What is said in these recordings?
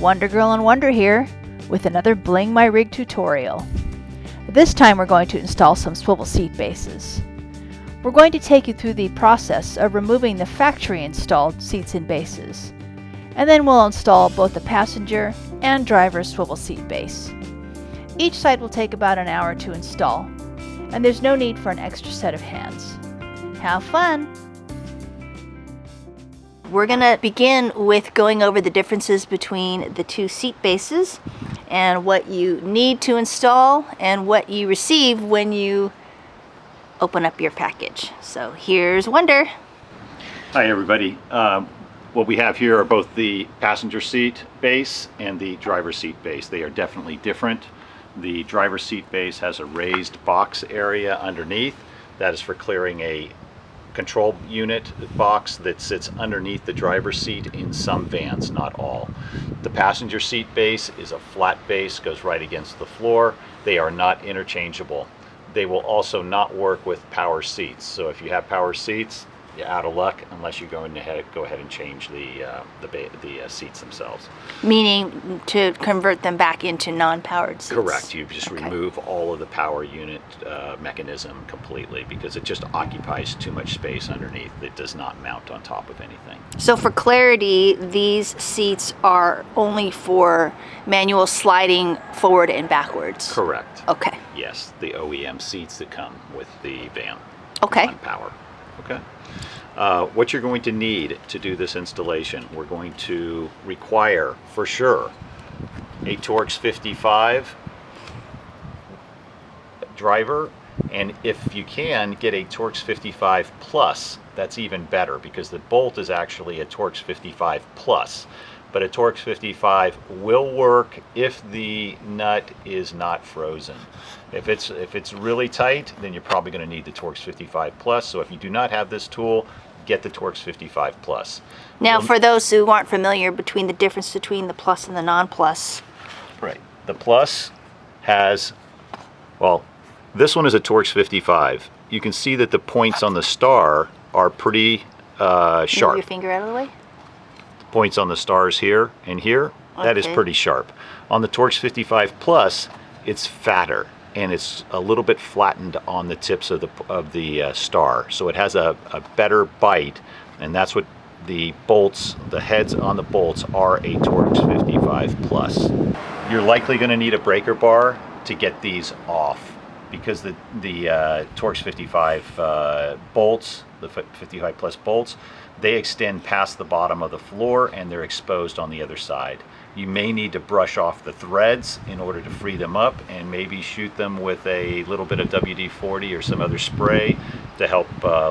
Wonder Girl and Wonder here with another Bling My Rig tutorial. This time we're going to install some swivel seat bases. We're going to take you through the process of removing the factory installed seats and bases, and then we'll install both the passenger and driver swivel seat base. Each side will take about an hour to install, and there's no need for an extra set of hands. Have fun! We're going to begin with going over the differences between the two seat bases and what you need to install and what you receive when you open up your package. So here's Wonder. Hi everybody. What we have here are both the passenger seat base and the driver seat base. They are definitely different. The driver seat base has a raised box area underneath. That is for clearing a control unit box that sits underneath the driver's seat in some vans, not all. The passenger seat base is a flat base, goes right against the floor. They are not interchangeable. They will also not work with power seats. So if you have power seats, you're out of luck unless you're going to go ahead and change the seats themselves. Meaning to convert them back into non-powered seats? Correct. You just remove all of the power unit mechanism completely because it just occupies too much space underneath. It does not mount on top of anything. So for clarity, these seats are only for manual sliding forward and backwards? Correct. Okay. Yes, the OEM seats that come with the van. Okay. On power. Okay. What you're going to need to do this installation, we're going to require for sure a Torx 55 driver, and if you can get a Torx 55 plus, that's even better because the bolt is actually a Torx 55 plus, but a Torx 55 will work if the nut is not frozen. If it's really tight, then you're probably going to need the Torx 55 plus. So if you do not have this tool, get the Torx 55 plus. Now, for those who aren't familiar between the difference between the plus and the non-plus. Right. The plus has, well, this one is a Torx 55. You can see that the points on the star are pretty sharp. Move your finger out of the way. The points on the stars here and here, that is pretty sharp. On the Torx 55 plus, it's fatter and it's a little bit flattened on the tips of the star, so it has a better bite, and that's what the bolts, the heads on the bolts are a Torx 55 plus. You're likely going to need a breaker bar to get these off because the Torx 55 bolts, the 55 plus bolts, they extend past the bottom of the floor and they're exposed on the other side. You may need to brush off the threads in order to free them up and maybe shoot them with a little bit of WD-40 or some other spray to help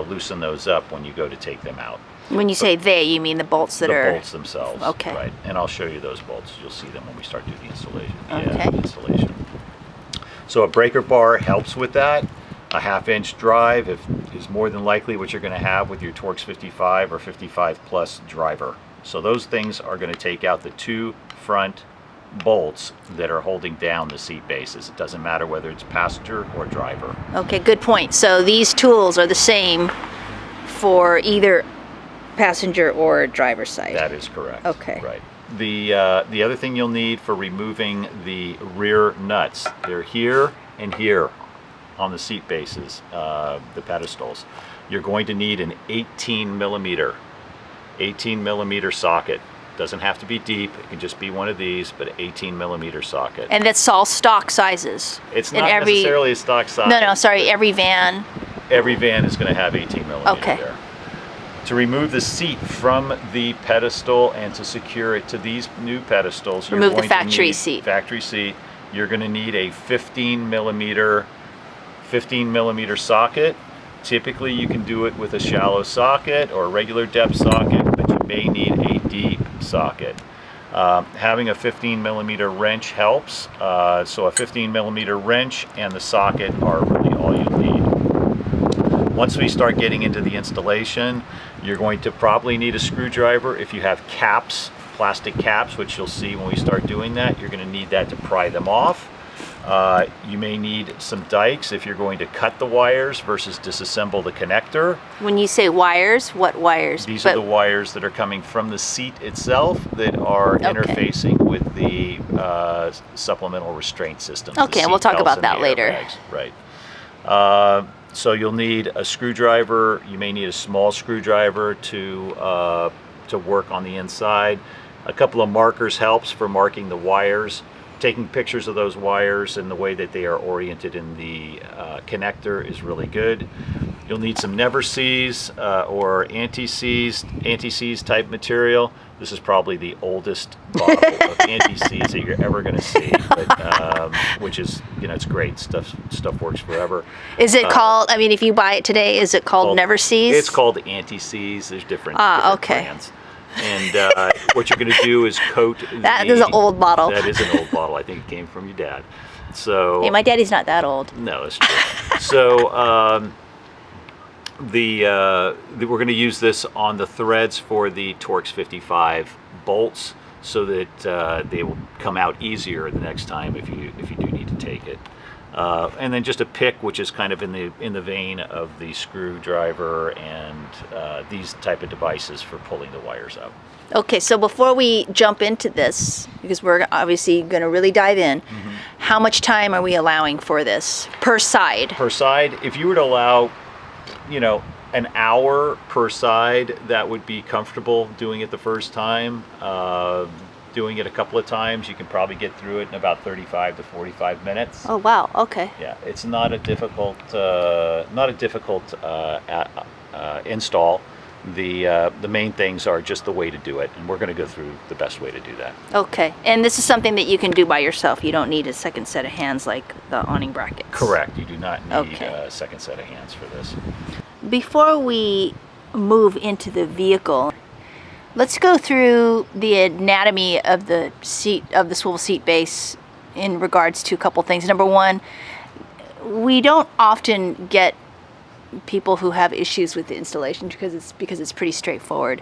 loosen those up when you go to take them out. When you say they, you mean the bolts that are... The bolts themselves. Okay. Right, and I'll show you those bolts. You'll see them when we start doing the installation. Okay. Yeah, the installation. So a breaker bar helps with that. A 1/2-inch drive is more than likely what you're going to have with your Torx 55 or 55 plus driver. So those things are going to take out the two front bolts that are holding down the seat bases. It doesn't matter whether it's passenger or driver. Okay, good point. So these tools are the same for either passenger or driver side. That is correct. Okay. Right. The other thing you'll need for removing the rear nuts, they're here and here on the seat bases, the pedestals. You're going to need an 18 millimeter socket. Doesn't have to be deep, it can just be one of these, but 18 millimeter socket. And that's all stock sizes? It's not necessarily a stock size. No, sorry, every van? Every van is going to have 18 millimeter there. To remove the seat from the pedestal and to secure it to these new pedestals, remove the factory seat. Factory seat, you're going to need a 15 millimeter socket. Typically you can do it with a shallow socket or a regular depth socket, but you may need a deep socket. Having a 15 millimeter wrench helps. So a 15 millimeter wrench and the socket are really all you need. Once we start getting into the installation, you're going to probably need a screwdriver. If you have caps, plastic caps, which you'll see when we start doing that, you're going to need that to pry them off. You may need some dikes if you're going to cut the wires versus disassemble the connector. When you say wires, what wires? These are the wires that are coming from the seat itself that are interfacing with the supplemental restraint system. Okay, and we'll talk about that later. Right. So you'll need a screwdriver. You may need a small screwdriver to work on the inside. A couple of markers helps for marking the wires. Taking pictures of those wires and the way that they are oriented in the connector is really good. You'll need some never-sees or anti-seize type material. This is probably the oldest bottle of anti-seize that you're ever going to see, but, which is, it's great. Stuff works forever. Is it called, if you buy it today, is it called never-sees? It's called anti-seize. There's different brands. And what you're going to do is coat That is an old bottle. That is an old bottle. I think it came from your dad. So hey, my daddy's not that old. No, that's true. So we're going to use this on the threads for the Torx 55 bolts, so that they will come out easier the next time if you do need to take it. And then just a pick, which is kind of in the vein of the screwdriver and these type of devices for pulling the wires out. Okay, so before we jump into this, because we're obviously going to really dive in, how much time are we allowing for this per side? Per side, if you were to allow, an hour per side, that would be comfortable doing it the first time. Doing it a couple of times, you can probably get through it in about 35 to 45 minutes. Oh wow! Okay. Yeah, it's not a difficult install. The main things are just the way to do it, and we're going to go through the best way to do that. Okay, and this is something that you can do by yourself. You don't need a second set of hands like the awning brackets. Correct. You do not need a second set of hands for this. Before we move into the vehicle, let's go through the anatomy of the seat, of the swivel seat base, in regards to a couple things. Number one, we don't often get people who have issues with the installation because it's pretty straightforward.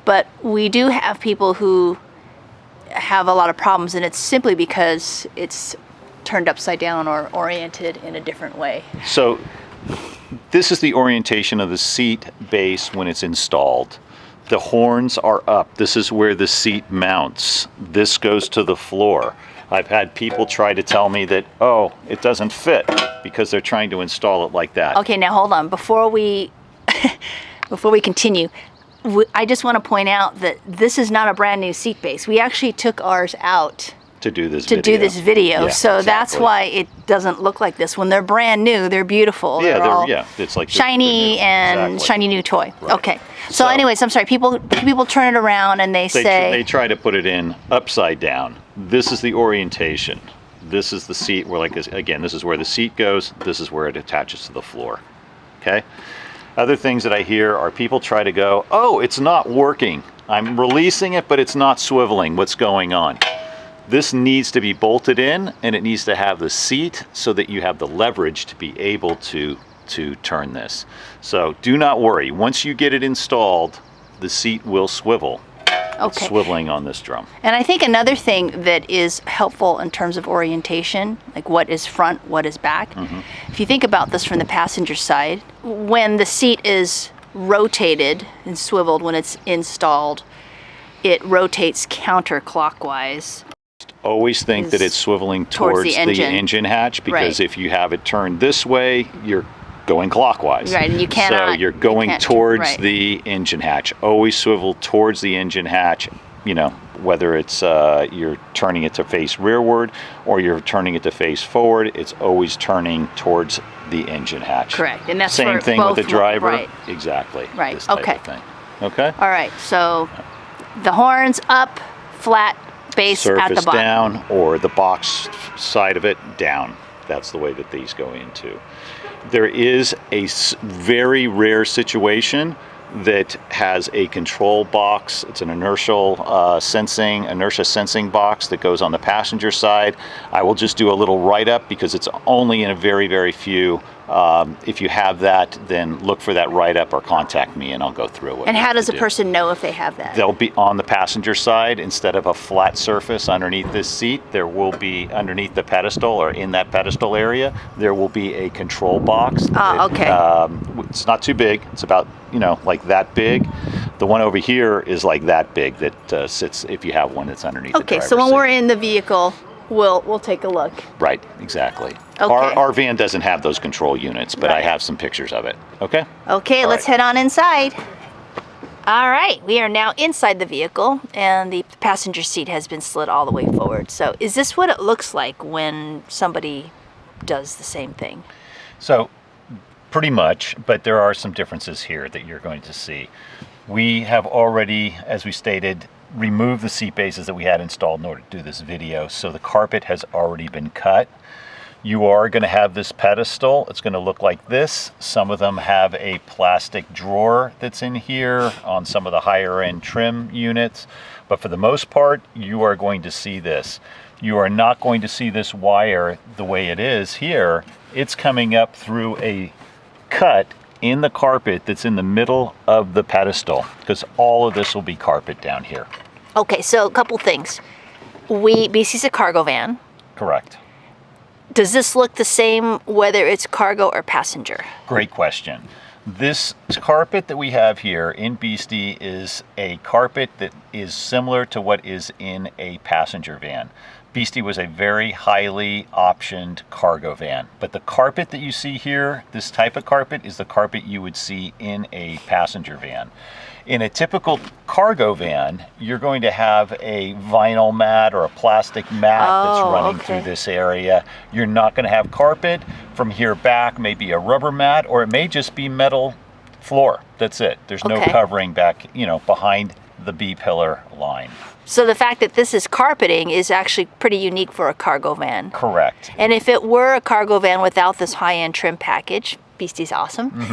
But we do have people who have a lot of problems, and it's simply because it's turned upside down or oriented in a different way. So this is the orientation of the seat base when it's installed. The horns are up. This is where the seat mounts. This goes to the floor. I've had people try to tell me that, oh, it doesn't fit, because they're trying to install it like that. Okay, now hold on. Before we continue, I just want to point out that this is not a brand new seat base. We actually took ours out to do this video. Yeah, so exactly. That's why it doesn't look like this. When they're brand new, they're beautiful. It's like shiny and shiny new toy. Right. Okay. So anyways, I'm sorry. People turn it around and they say they try to put it in upside down. This is the orientation. This is the seat where, again, this is where the seat goes. This is where it attaches to the floor. Okay. Other things that I hear are people try to go, oh, it's not working. I'm releasing it, but it's not swiveling. What's going on? This needs to be bolted in, and it needs to have the seat so that you have the leverage to be able to turn this. So do not worry. Once you get it installed, the seat will swivel. It's swiveling on this drum. And I think another thing that is helpful in terms of orientation, like what is front, what is back. If you think about this from the passenger side, when the seat is rotated and swiveled when it's installed, it rotates counterclockwise. Always think that it's swiveling towards the engine hatch, because if you have it turned this way, you're going clockwise. Right, and you cannot. So you're going towards the engine hatch. Always swivel towards the engine hatch, whether it's you're turning it to face rearward or you're turning it to face forward, it's always turning towards the engine hatch. Correct. And that's same thing with the driver. Right. Exactly. Right. This type of thing. Okay. All right. So the horns up, flat base surface at the bottom. Down, or the box side of it down. That's the way that these go into. There is a very rare situation that has a control box. It's an inertia sensing box that goes on the passenger side. I will just do a little write-up because it's only in a very, very few If you have that, then look for that write-up or contact me and I'll go through it. And how does a person know if they have that? They'll be on the passenger side. Instead of a flat surface underneath this seat, there will be underneath the pedestal or in that pedestal area, there will be a control box. Okay. It's not too big. It's about, like that big. The one over here is like that big that sits if you have one that's underneath the driver's so when seat. we're in the vehicle, we'll take a look. Right, exactly. Okay. Our van doesn't have those control units, but I have some pictures of it. Okay? Okay, let's head on inside. All right, we are now inside the vehicle and the passenger seat has been slid all the way forward. So is this what it looks like when somebody does the same thing? So pretty much, but there are some differences here that you're going to see. We have already, as we stated, removed the seat bases that we had installed in order to do this video. So the carpet has already been cut. You are going to have this pedestal. It's going to look like this. Some of them have a plastic drawer that's in here on some of the higher end trim units. But for the most part, you are going to see this. You are not going to see this wire the way it is here. It's coming up through a cut in the carpet that's in the middle of the pedestal, because all of this will be carpet down here. Okay, so a couple things. BC's a cargo van. Correct. Does this look the same whether it's cargo or passenger? Great question. This carpet that we have here in Beastie is a carpet that is similar to what is in a passenger van. Beastie was a very highly optioned cargo van, but the carpet that you see here, this type of carpet, is the carpet you would see in a passenger van. In a typical cargo van, you're going to have a vinyl mat or a plastic mat that's running through this area. You're not going to have carpet. From here back, maybe a rubber mat, or it may just be metal floor. That's it. There's no covering back, behind the B-pillar line. So the fact that this is carpeting is actually pretty unique for a cargo van. Correct. And if it were a cargo van without this high-end trim package, Beastie's awesome,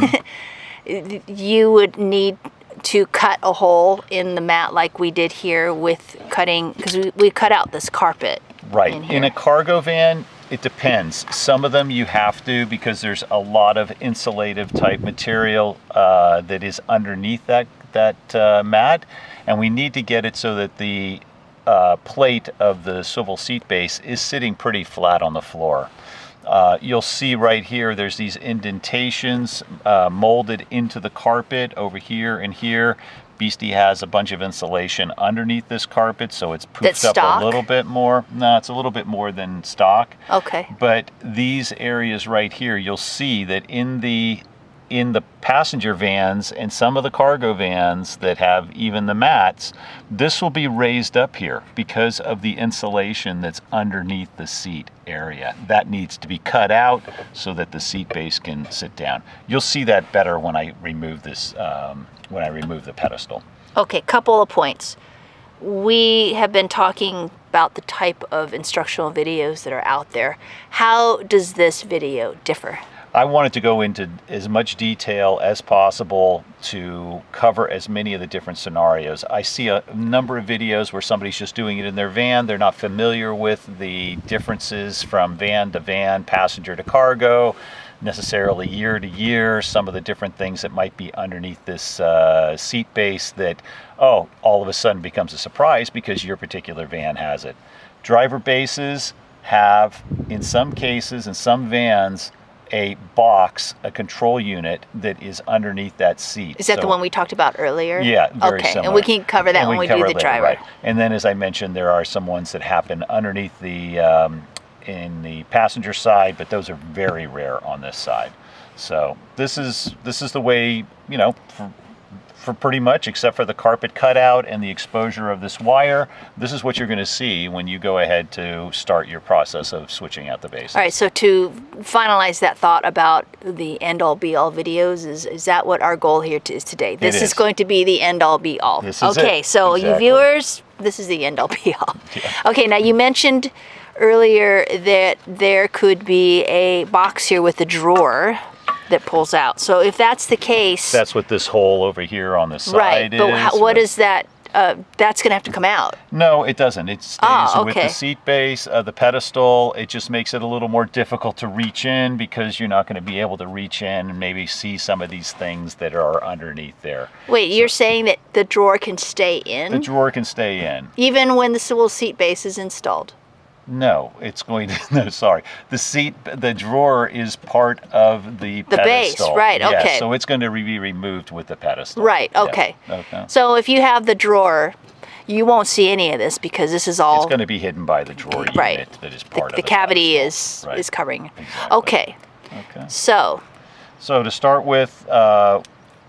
you would need to cut a hole in the mat like we did here with cutting, because we cut out this carpet. Right. In a cargo van, it depends. Some of them you have to, because there's a lot of insulative type material that is underneath that mat, and we need to get it so that the plate of the swivel seat base is sitting pretty flat on the floor. You'll see right here there's these indentations molded into the carpet over here and here. Beastie has a bunch of insulation underneath this carpet, so it's poofed up a little bit more. No, it's a little bit more than stock. Okay. But these areas right here, you'll see that in the passenger vans and some of the cargo vans that have even the mats, this will be raised up here because of the insulation that's underneath the seat area. That needs to be cut out so that the seat base can sit down. You'll see that better when I remove this, when I remove the pedestal. Okay, couple of points. We have been talking about the type of instructional videos that are out there. How does this video differ? I wanted to go into as much detail as possible to cover as many of the different scenarios. I see a number of videos where somebody's just doing it in their van. They're not familiar with the differences from van to van, passenger to cargo, necessarily year to year, some of the different things that might be underneath this seat base that, all of a sudden becomes a surprise because your particular van has it. Driver bases have, in some cases, in some vans, a box, a control unit that is underneath that seat. Is that the one we talked about earlier? Yeah, very similar. And we can cover that when we do the driver. Right. And then, as I mentioned, there are some ones that happen underneath the in the passenger side, but those are very rare on this side. So this is the way, for pretty much, except for the carpet cutout and the exposure of this wire, this is what you're going to see when you go ahead to start your process of switching out the bases. All right, so to finalize that thought about the end-all be-all videos, is that what our goal here is today? This is going to be the end-all be-all. This is okay, it. So Exactly. You viewers, this is the end-all be-all. Yeah. Okay, now you mentioned earlier that there could be a box here with a drawer that pulls out. So if that's the case, that's what this hole over here on the side right, is. but what does that that's going to have to come out. No, it doesn't. It stays with okay. the seat base, the pedestal. It just makes it a little more difficult to reach in because you're not going to be able to reach in and maybe see some of these things that are underneath there. Wait, you're saying that the drawer can stay in? The drawer can stay in. Even when the swivel seat base is installed? No, it's going to, no, sorry. The drawer is part of the pedestal. Base, right, Yes, okay. so it's going to be removed with the pedestal. Right, Yes, okay. okay. So if you have the drawer, you won't see any of this because this is all... It's going to be hidden by the drawer right. unit that is part of the cavity pedestal. is covering. Exactly. Okay. Okay. So to start with,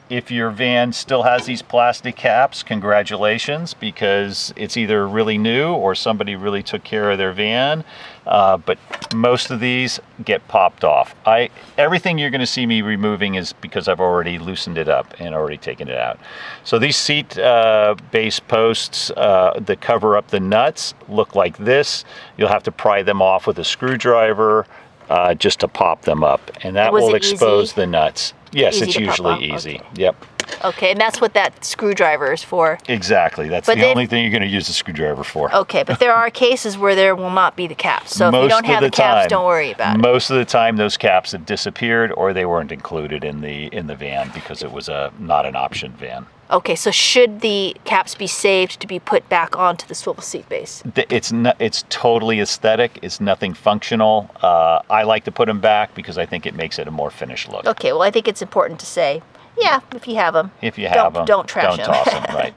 if your van still has these plastic caps, congratulations, because it's either really new or somebody really took care of their van. But most of these get popped off. Everything you're going to see me removing is because I've already loosened it up and already taken it out. So these seat base posts that cover up the nuts look like this. You'll have to pry them off with a screwdriver just to pop them up, and that will expose the nuts. Yes, it's usually easy. Okay. Yep. Okay, and that's what that screwdriver is for. Exactly. That's the only thing you're going to use the screwdriver for. Okay, but there are cases where there will not be the caps. So if you don't have the caps, don't worry about it. Most of the time, those caps have disappeared or they weren't included in the van because it was not an option van. Okay, so should the caps be saved to be put back onto the swivel seat base? It's totally aesthetic. It's nothing functional. I like to put them back because I think it makes it a more finished look. Okay, well, I think it's important to say, yeah, if you have them. If you have them, don't trash them. Don't toss them, right.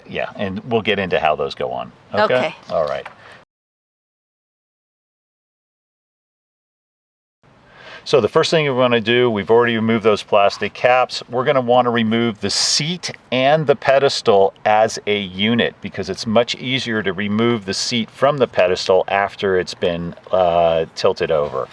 Yeah, and we'll get into how those go on. Okay. All right. So the first thing we want to do, we've already removed those plastic caps. We're going to want to remove the seat and the pedestal as a unit because it's much easier to remove the seat from the pedestal after it's been tilted over.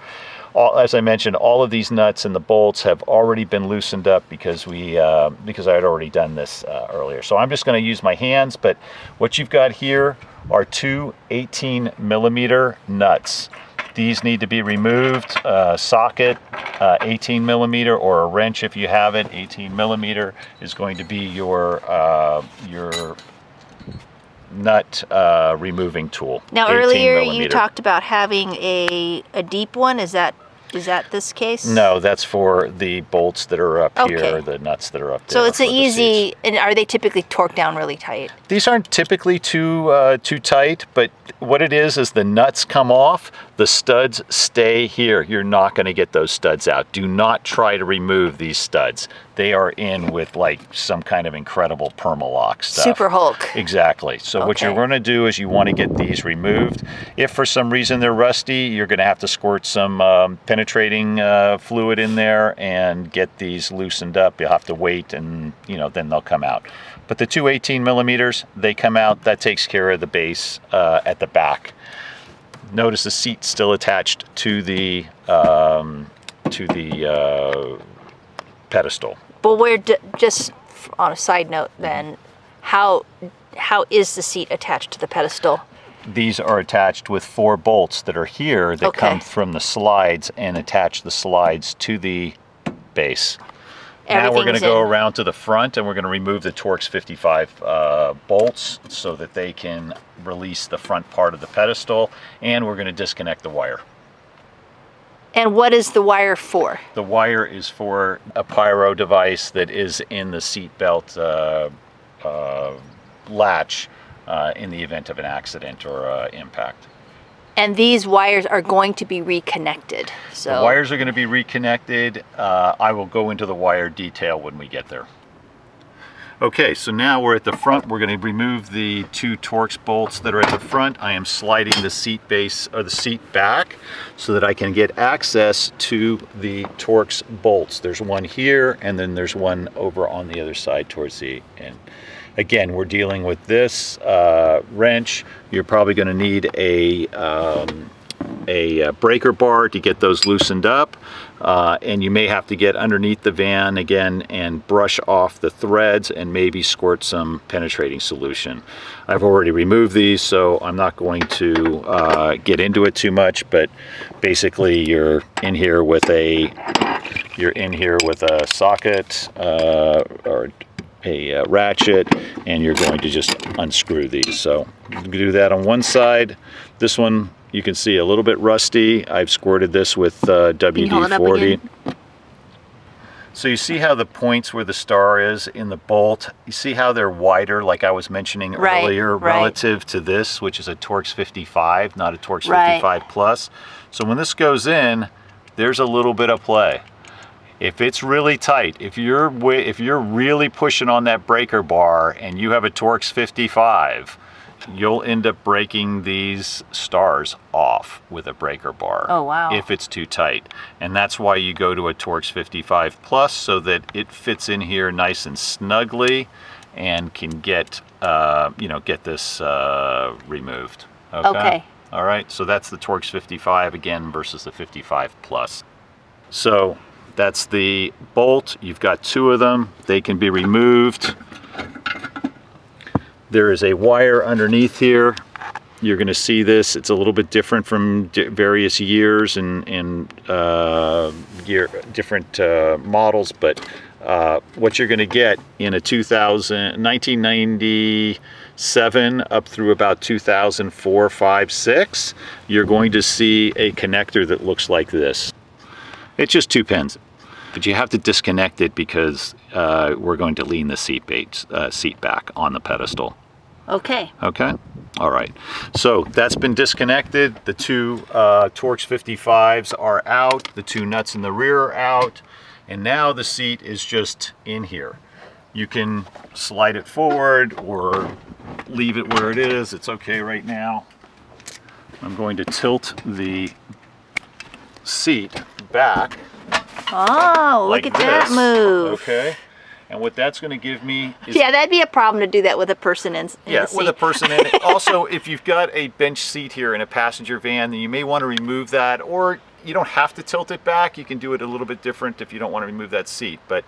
As I mentioned, all of these nuts and the bolts have already been loosened up because I had already done this earlier. So I'm just going to use my hands, but what you've got here are two 18mm nuts. These need to be removed. Socket, 18mm, or a wrench if you have it. 18mm is going to be your nut removing tool. Now earlier you talked about having a deep one. Is that this case? No, that's for the bolts that are up here, the nuts that are up there. So it's an easy, and are they typically torqued down really tight? These aren't typically too tight, but what it is the nuts come off, the studs stay here. You're not going to get those studs out. Do not try to remove these studs. They are in with like some kind of incredible Permalock stuff. Super Hulk. Exactly. So what you're going to do is you want to get these removed. If for some reason they're rusty, you're going to have to squirt some penetrating fluid in there and get these loosened up. You'll have to wait and then they'll come out. But the two 18mm, they come out. That takes care of the base at the back. Notice the seat's still attached to the pedestal. But just on a side note then, how is the seat attached to the pedestal? These are attached with 4 bolts that are here that come from the slides and attach the slides to the base. Now we're going to go around to the front and we're going to remove the Torx 55 bolts so that they can release the front part of the pedestal, and we're going to disconnect the wire. And what is the wire for? The wire is for a pyro device that is in the seat belt latch in the event of an accident or impact. And these wires are going to be reconnected. So the wires are going to be reconnected. I will go into the wire detail when we get there. Okay, so now we're at the front. We're going to remove the 2 Torx bolts that are at the front. I am sliding the seat base or the seat back so that I can get access to the Torx bolts. There's one here and then there's one over on the other side towards the end. Again, we're dealing with this wrench. You're probably going to need a breaker bar to get those loosened up, and you may have to get underneath the van again and brush off the threads and maybe squirt some penetrating solution. I've already removed these, so I'm not going to get into it too much, but basically you're in here with a socket or a ratchet, and you're going to just unscrew these. So you can do that on one side. This one you can see a little bit rusty. I've squirted this with WD-40. So you see how the points where the star is in the bolt, you see how they're wider, like I was mentioning earlier, relative to this, which is a Torx 55, not a Torx 55 Plus. So when this goes in, there's a little bit of play. If it's really tight, if you're really pushing on that breaker bar and you have a Torx 55, you'll end up breaking these stars off with a breaker bar. Oh, wow. If it's too tight. And that's why you go to a Torx 55 Plus, so that it fits in here nice and snugly and can get, get this removed. Okay. All right, so that's the Torx 55 again versus the 55 Plus. So that's the bolt. You've got two of them. They can be removed. There is a wire underneath here. You're going to see this. It's a little bit different from various years and different models, but what you're going to get in a 1997 up through about 2004, 5, 6, you're going to see a connector that looks like this. It's just 2 pins, but you have to disconnect it because we're going to lean the seat back on the pedestal. Okay. Okay. All right. So that's been disconnected. The two Torx 55s are out. The two nuts in the rear are out. And now the seat is just in here. You can slide it forward or leave it where it is. It's okay right now. I'm going to tilt the seat back. Oh, look at that move. Okay. And what that's going to give me is... Yeah, that'd be a problem to do that with a person in the seat. Yeah, with a person in it. Also, if you've got a bench seat here in a passenger van, then you may want to remove that, or you don't have to tilt it back. You can do it a little bit different if you don't want to remove that seat. But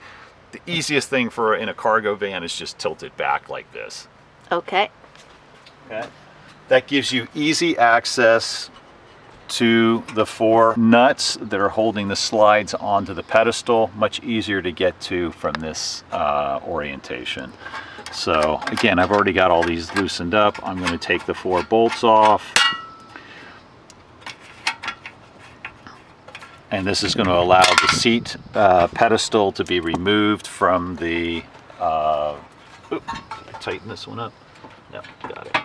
the easiest thing in a cargo van is just tilt it back like this. Okay. Okay. That gives you easy access to the 4 nuts that are holding the slides onto the pedestal. Much easier to get to from this orientation. So again, I've already got all these loosened up. I'm going to take the 4 bolts off. And this is going to allow the seat pedestal to be removed from the... did I tighten this one up? No, got it.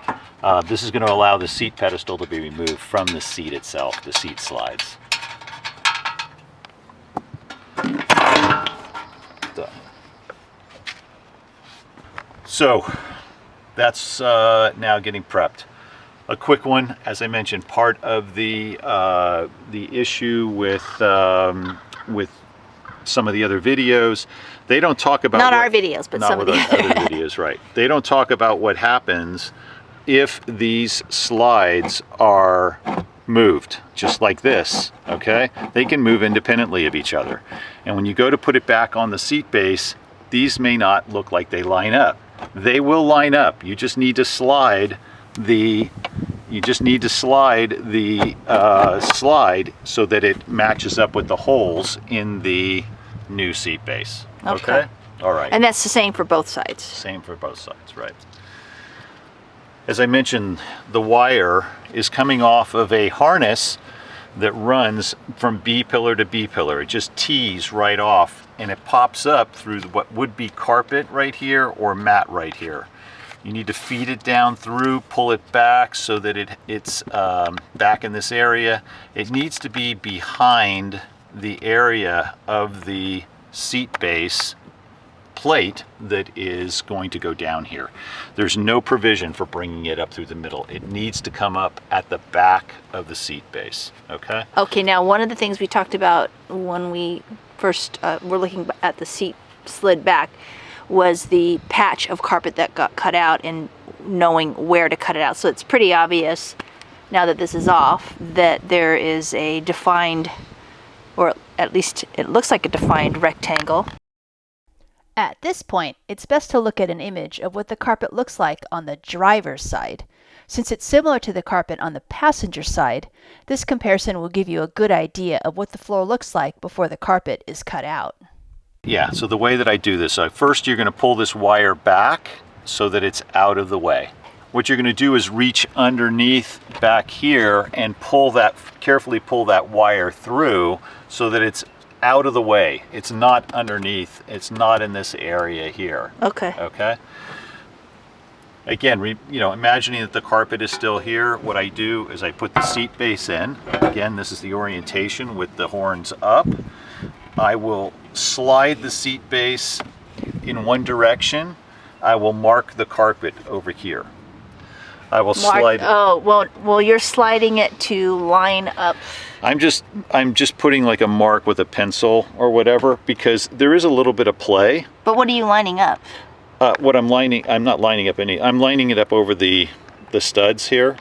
This is going to allow the seat pedestal to be removed from the seat itself, the seat slides. Done. So that's now getting prepped. A quick one, as I mentioned, part of the issue with some of the other videos, they don't talk about our videos, but some of the other videos, right? They don't talk about what happens if these slides are moved, just like this, okay? They can move independently of each other. And when you go to put it back on the seat base, these may not look like they line up. They will line up. You just need to slide the slide so that it matches up with the holes in the new seat base. Okay? All right. And that's the same for both sides. Same for both sides, right. As I mentioned, the wire is coming off of a harness that runs from B pillar to B pillar. It just tees right off, and it pops up through what would be carpet right here or mat right here. You need to feed it down through, pull it back so that it's back in this area. It needs to be behind the area of the seat base plate that is going to go down here. There's no provision for bringing it up through the middle. It needs to come up at the back of the seat base, okay? Okay, now one of the things we talked about when we first were looking at the seat slid back was the patch of carpet that got cut out and knowing where to cut it out. So it's pretty obvious now that this is off that there is a defined, or at least it looks like a defined rectangle. At this point, it's best to look at an image of what the carpet looks like on the driver's side. Since it's similar to the carpet on the passenger side, this comparison will give you a good idea of what the floor looks like before the carpet is cut out. Yeah, so the way that I do this, so first you're going to pull this wire back so that it's out of the way. What you're going to do is reach underneath back here and carefully pull that wire through so that it's out of the way. It's not underneath, it's not in this area here. Okay. Okay? Again, imagining that the carpet is still here, what I do is I put the seat base in. Again, this is the orientation with the horns up. I will slide the seat base in one direction. I will mark the carpet over here. I will slide. Oh, well, you're sliding it to line up. I'm just putting like a mark with a pencil or whatever because there is a little bit of play. But what are you lining up? I'm not lining up any. I'm lining it up over the studs here.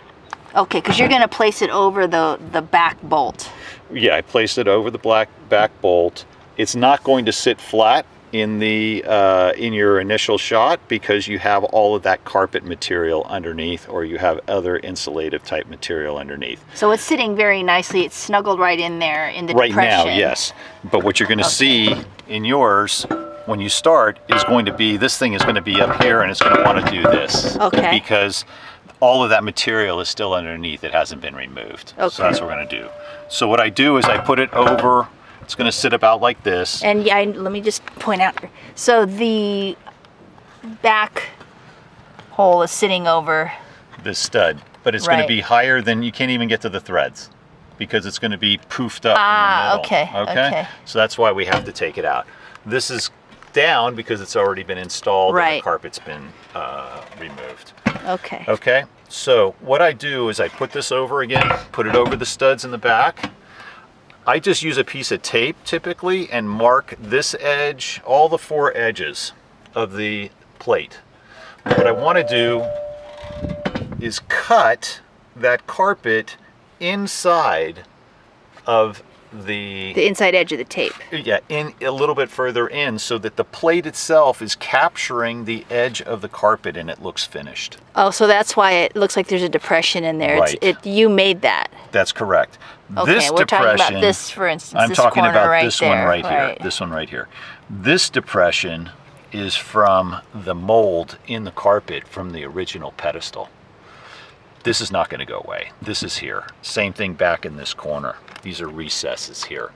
Okay, because you're going to place it over the back bolt. Yeah, I placed it over the back bolt. It's not going to sit flat in your initial shot because you have all of that carpet material underneath, or you have other insulative type material underneath. So it's sitting very nicely. It's snuggled right in there in the right depression. Now, yes. But what you're going to see in yours when you start is going to be, this thing is going to be up here and it's going to want to do this. Okay. Because all of that material is still underneath. It hasn't been removed. Okay. So that's what we're going to do. So what I do is I put it over. It's going to sit about like this. And yeah, let me just point out here. So the back hole is sitting over this stud, but it's going to be higher than, you can't even get to the threads because it's going to be poofed up in the middle. Okay. So that's why we have to take it out. This is down because it's already been installed and the carpet's been removed. Okay. Okay. So what I do is I put this over again, put it over the studs in the back. I just use a piece of tape typically and mark this edge, all the 4 edges of the plate. What I want to do is cut that carpet inside of the inside edge of the tape. Yeah, in a little bit further in so that the plate itself is capturing the edge of the carpet and it looks finished. Oh, so that's why it looks like there's a depression in there. Right. You made that. That's correct. Okay, this we're depression, talking about this, for instance. I'm this talking corner about right this there. one right here. This one right here. This depression is from the mold in the carpet from the original pedestal. This is not going to go away. This is here. Same thing back in this corner. These are recesses here.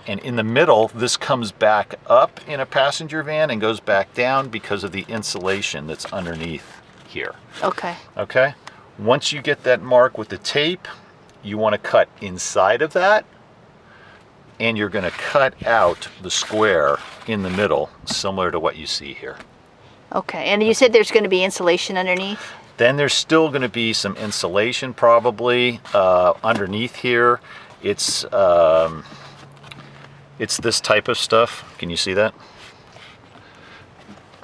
And in the middle, this comes back up in a passenger van and goes back down because of the insulation that's underneath here. Okay. Okay? Once you get that mark with the tape, you want to cut inside of that, and you're going to cut out the square in the middle, similar to what you see here. Okay. And you said there's going to be insulation underneath? Then there's still going to be some insulation probably underneath here. It's this type of stuff. Can you see that?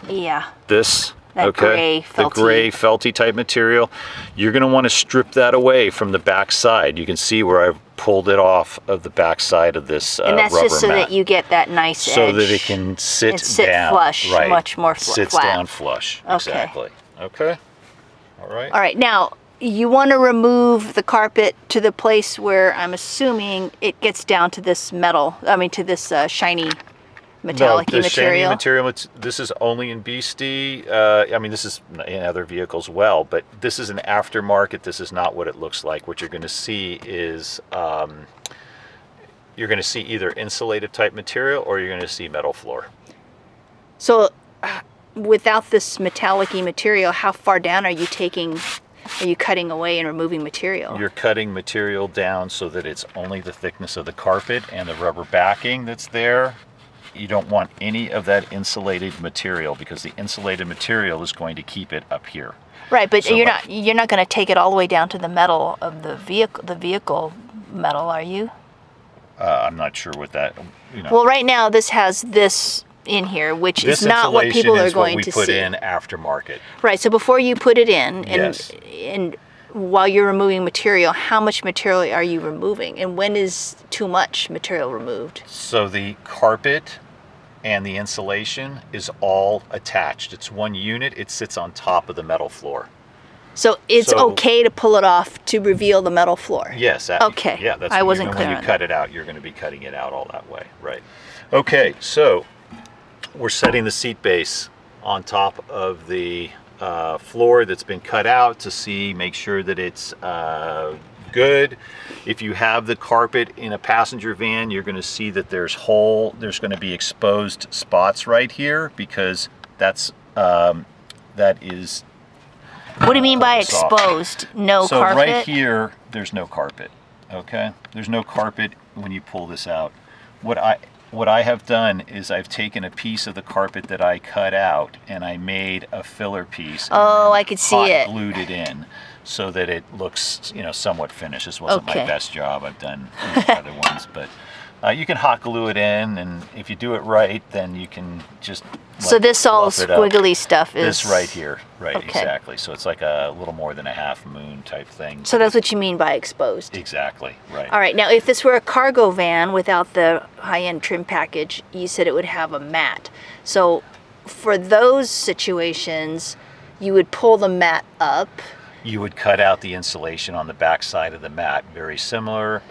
Yeah. This. That gray, felty. The gray felty type material. You're going to want to strip that away from the back side. You can see where I've pulled it off of the back side of this rubber mat. And that's just so that you get that nice edge. So that it can sit down. Flush, right. much more Sits flat. down flush. Okay. Exactly. Okay. All right. All right. Now, you want to remove the carpet to the place where I'm assuming it gets down to this metal, to this shiny metallic material. Shiny material, this is only in Beastie. This is in other vehicles well, but this is an aftermarket. This is not what it looks like. What you're going to see is you're going to see either insulated type material or you're going to see metal floor. So without this metallic-y material, how far down are you cutting away and removing material? You're cutting material down so that it's only the thickness of the carpet and the rubber backing that's there. You don't want any of that insulated material because the insulated material is going to keep it up here. Right, but so you're not going to take it all the way down to the metal of the vehicle metal, are you? I'm not sure what that. Well, right now this has this in here, which is not what people are going to see. This insulation is what we put in aftermarket. Right. So before you put it in, yes. and while you're removing material, how much material are you removing, and when is too much material removed? So the carpet and the insulation is all attached. It's one unit. It sits on top of the metal floor. So it's okay to pull it off to reveal the metal floor? Yes. Okay. Yeah, that's I wasn't clear when on you cut it out, you're going to be cutting it out all that way. Right. Okay, so we're setting the seat base on top of the floor that's been cut out to make sure that it's good. If you have the carpet in a passenger van, you're going to see that there's going to be exposed spots right here, because that is. What do you mean by exposed? No so carpet? Right here, there's no carpet. Okay, there's no carpet when you pull this out. What I have done is I've taken a piece of the carpet that I cut out and I made a filler piece. Oh, I could see it. Glued it in so that it looks, somewhat finished. This wasn't my best job. I've done other ones, but you can hot glue it in, and if you do it right, then you can just. So this all squiggly stuff is. This right here, right? Okay. Exactly. So it's like a little more than a half moon type thing. So that's what you mean by exposed. Exactly. Right. All right. Now, if this were a cargo van without the high-end trim package, you said it would have a mat. So for those situations, you would pull the mat up. You would cut out the insulation on the back side of the mat. Very similar.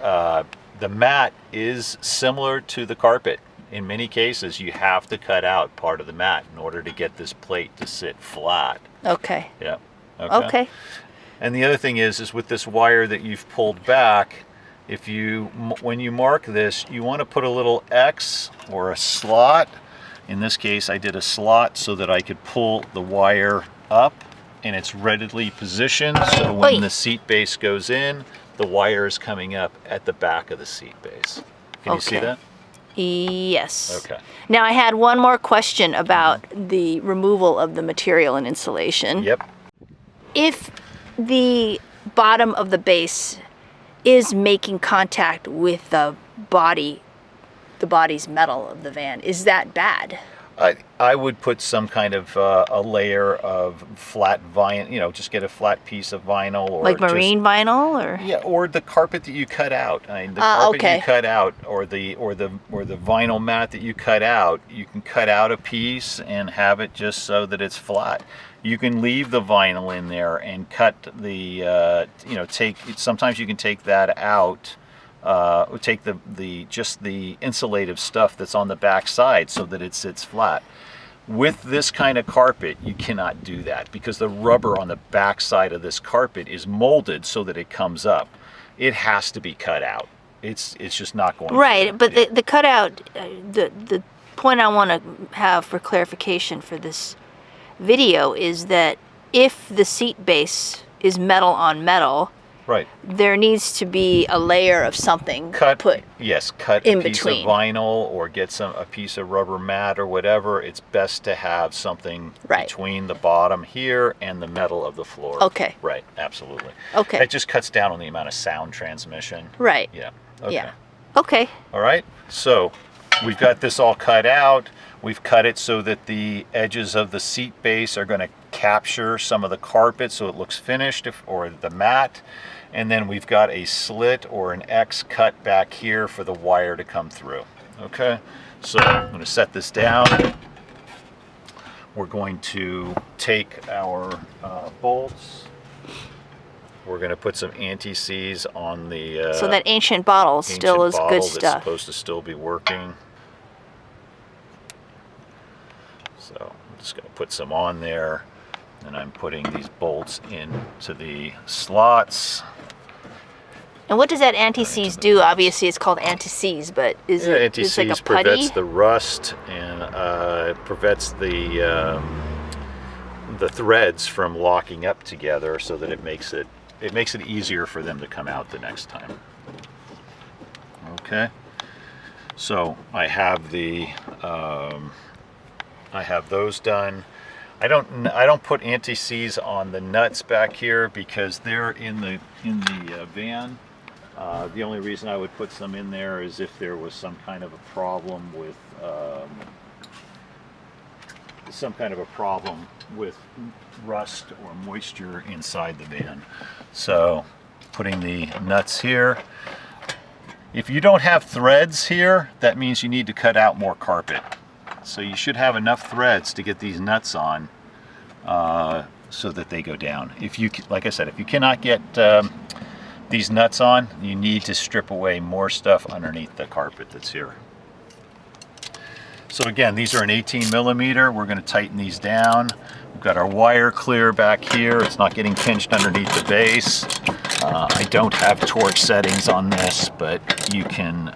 The mat is similar to the carpet. In many cases, you have to cut out part of the mat in order to get this plate to sit flat. Okay. Yeah. Okay. And the other thing is with this wire that you've pulled back, when you mark this, you want to put a little X or a slot. In this case, I did a slot so that I could pull the wire up, and it's readily positioned, so when the seat base goes in, the wire is coming up at the back of the seat base. Can you see that? Yes. Okay. Now, I had one more question about the removal of the material and insulation. Yep. If the bottom of the base is making contact with the body's metal of the van, is that bad? I would put some kind of a layer of flat vinyl, just get a flat piece of vinyl, or like marine vinyl, or or the carpet that you cut out. I mean, the carpet you cut out, or the vinyl mat that you cut out. You can cut out a piece and have it just so that it's flat. You can leave the vinyl in there and cut the sometimes you can take that out. Take just the insulative stuff that's on the back side so that it sits flat. With this kind of carpet, you cannot do that because the rubber on the back side of this carpet is molded so that it comes up. It has to be cut out. It's just not going right, but the cutout, the point I want to have for clarification for this video is that if the seat base is metal on metal, right, there needs to be a layer of something cut in a piece between. of vinyl, or get a piece of rubber mat or whatever. It's best to have something between the bottom here and the metal of the floor. Okay. Right, absolutely. Okay. It just cuts down on the amount of sound transmission. Right. Yeah. Okay. Yeah. Okay. All right. So we've got this all cut out. We've cut it so that the edges of the seat base are going to capture some of the carpet so it looks finished, or the mat. And then we've got a slit or an X cut back here for the wire to come through. Okay, so I'm going to set this down. We're going to take our bolts. We're going to put some anti-seize on the... so that ancient bottle still is good stuff. That's supposed to still be working. So I'm just going to put some on there. And I'm putting these bolts into the slots. And what does that anti-seize do? Obviously, it's called anti-seize, but is it anti-seize like a putty? prevents the rust, and it prevents the threads from locking up together, so that it makes it easier for them to come out the next time. Okay. So I have those done. I don't put anti-seize on the nuts back here because they're in the van. The only reason I would put some in there is if there was some kind of a problem with rust or moisture inside the van. So putting the nuts here. If you don't have threads here, that means you need to cut out more carpet. So you should have enough threads to get these nuts on so that they go down. Like I said, if you cannot get these nuts on, you need to strip away more stuff underneath the carpet that's here. So again, these are an 18 millimeter. We're going to tighten these down. We've got our wire clear back here. It's not getting pinched underneath the base. I don't have torque settings on this, but you can,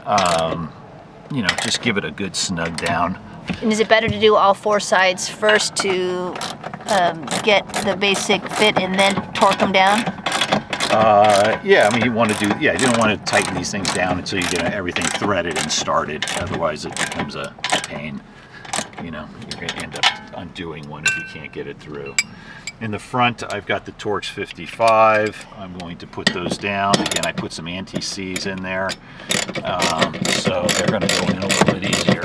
you know, just give it a good snug down. And is it better to do all 4 sides first to get the basic fit and then torque them down? Yeah, I mean, you want to do, yeah, you don't want to tighten these things down until you get everything threaded and started. Otherwise, it becomes a pain. You know, you're going to end up undoing one if you can't get it through. In the front, I've got the Torx 55. I'm going to put those down. Again, I put some anti-seize in there, so they're going to go in a little bit easier.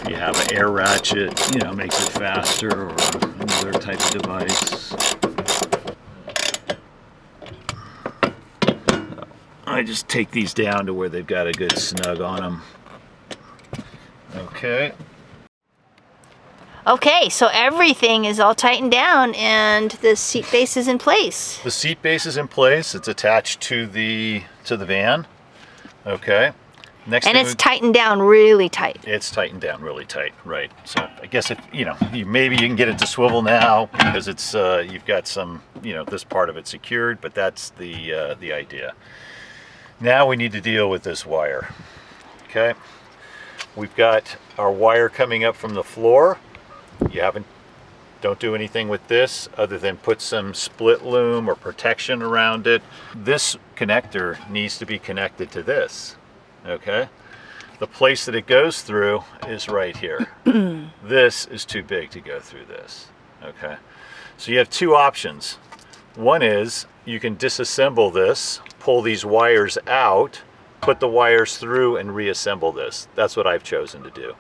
You have an air ratchet, you know, makes it faster, or another type of device. I just take these down to where they've got a good snug on them. Okay. Okay, so everything is all tightened down and the seat base is in place. The seat base is in place. It's attached to the van. Okay. Next and thing it's tightened down really tight. It's tightened down really tight, right? So I guess if you know, maybe you can get it to swivel now because it's you've got some, you know, this part of it secured, but that's the idea. Now we need to deal with this wire. Okay. We've got our wire coming up from the floor. Don't do anything with this other than put some split loom or protection around it. This connector needs to be connected to this. Okay, the place that it goes through is right here. This is too big to go through this. Okay, so you have 2 options. One is you can disassemble this, pull these wires out, put the wires through and reassemble this. That's what I've chosen to do.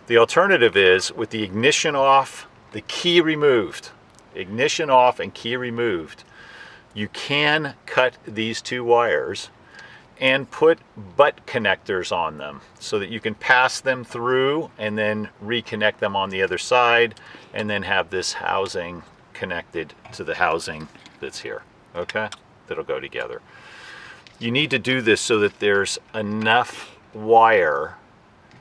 The alternative is with the ignition off, the key removed, ignition off and key removed, you can cut these 2 wires and put butt connectors on them so that you can pass them through and then reconnect them on the other side and then have this housing connected to the housing that's here. Okay, that'll go together. You need to do this so that there's enough wire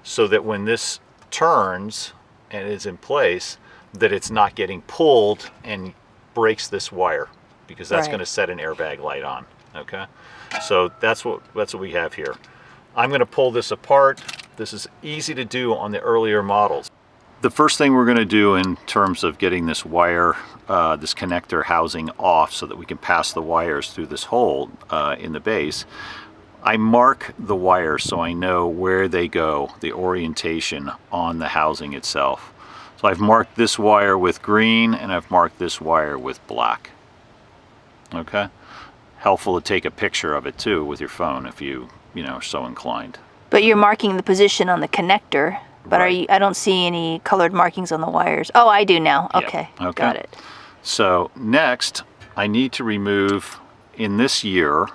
so that when this turns and is in place, that it's not getting pulled and breaks this wire, because that's going to set an airbag light on. Okay, so that's what we have here. I'm going to pull this apart. This is easy to do on the earlier models. The first thing we're going to do in terms of getting this wire, this connector housing off so that we can pass the wires through this hole in the base, I mark the wires so I know where they go, the orientation on the housing itself. So I've marked this wire with green and I've marked this wire with black. Okay? Helpful to take a picture of it too with your phone if you know, are so inclined. But you're marking the position on the connector, but right. I don't see any colored markings on the wires. Oh, I do now. Okay, yeah. Okay. Got it. So next, I need to remove, in this year,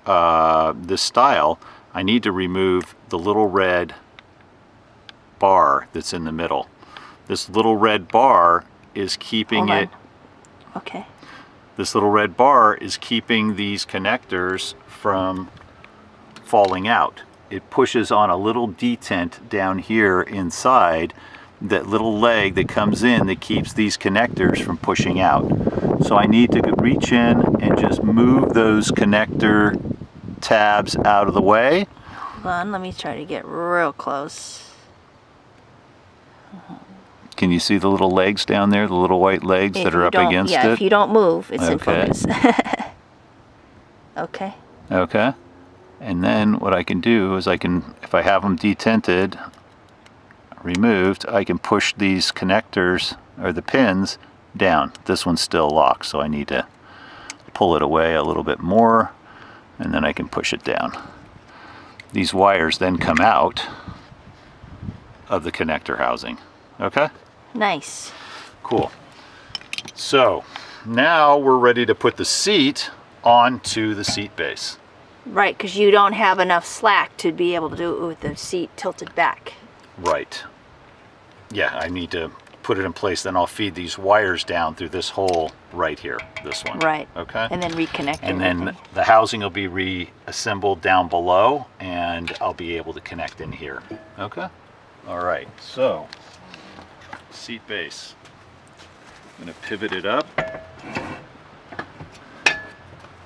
this style, I need to remove the little red bar that's in the middle. This little red bar is keeping it. Okay. This little red bar is keeping these connectors from falling out. It pushes on a little detent down here inside, that little leg that comes in that keeps these connectors from pushing out. So I need to reach in and just move those connector tabs out of the way. Hold on, let me try to get real close. Can you see the little legs down there, the little white legs that are up against it? Yeah, if you don't move, it's in focus. Okay. Okay. And then what I can do is if I have them detented, removed, I can push these connectors or the pins down. This one's still locked, so I need to pull it away a little bit more, and then I can push it down. These wires then come out of the connector housing. Okay? Nice. Cool. So now we're ready to put the seat onto the seat base. Right, because you don't have enough slack to be able to do it with the seat tilted back. Right. Yeah, I need to put it in place, then I'll feed these wires down through this hole right here, this one. Right. Okay. And then reconnect And everything. then the housing will be reassembled down below, and I'll be able to connect in here. Okay. All right. So seat base. I'm going to pivot it up.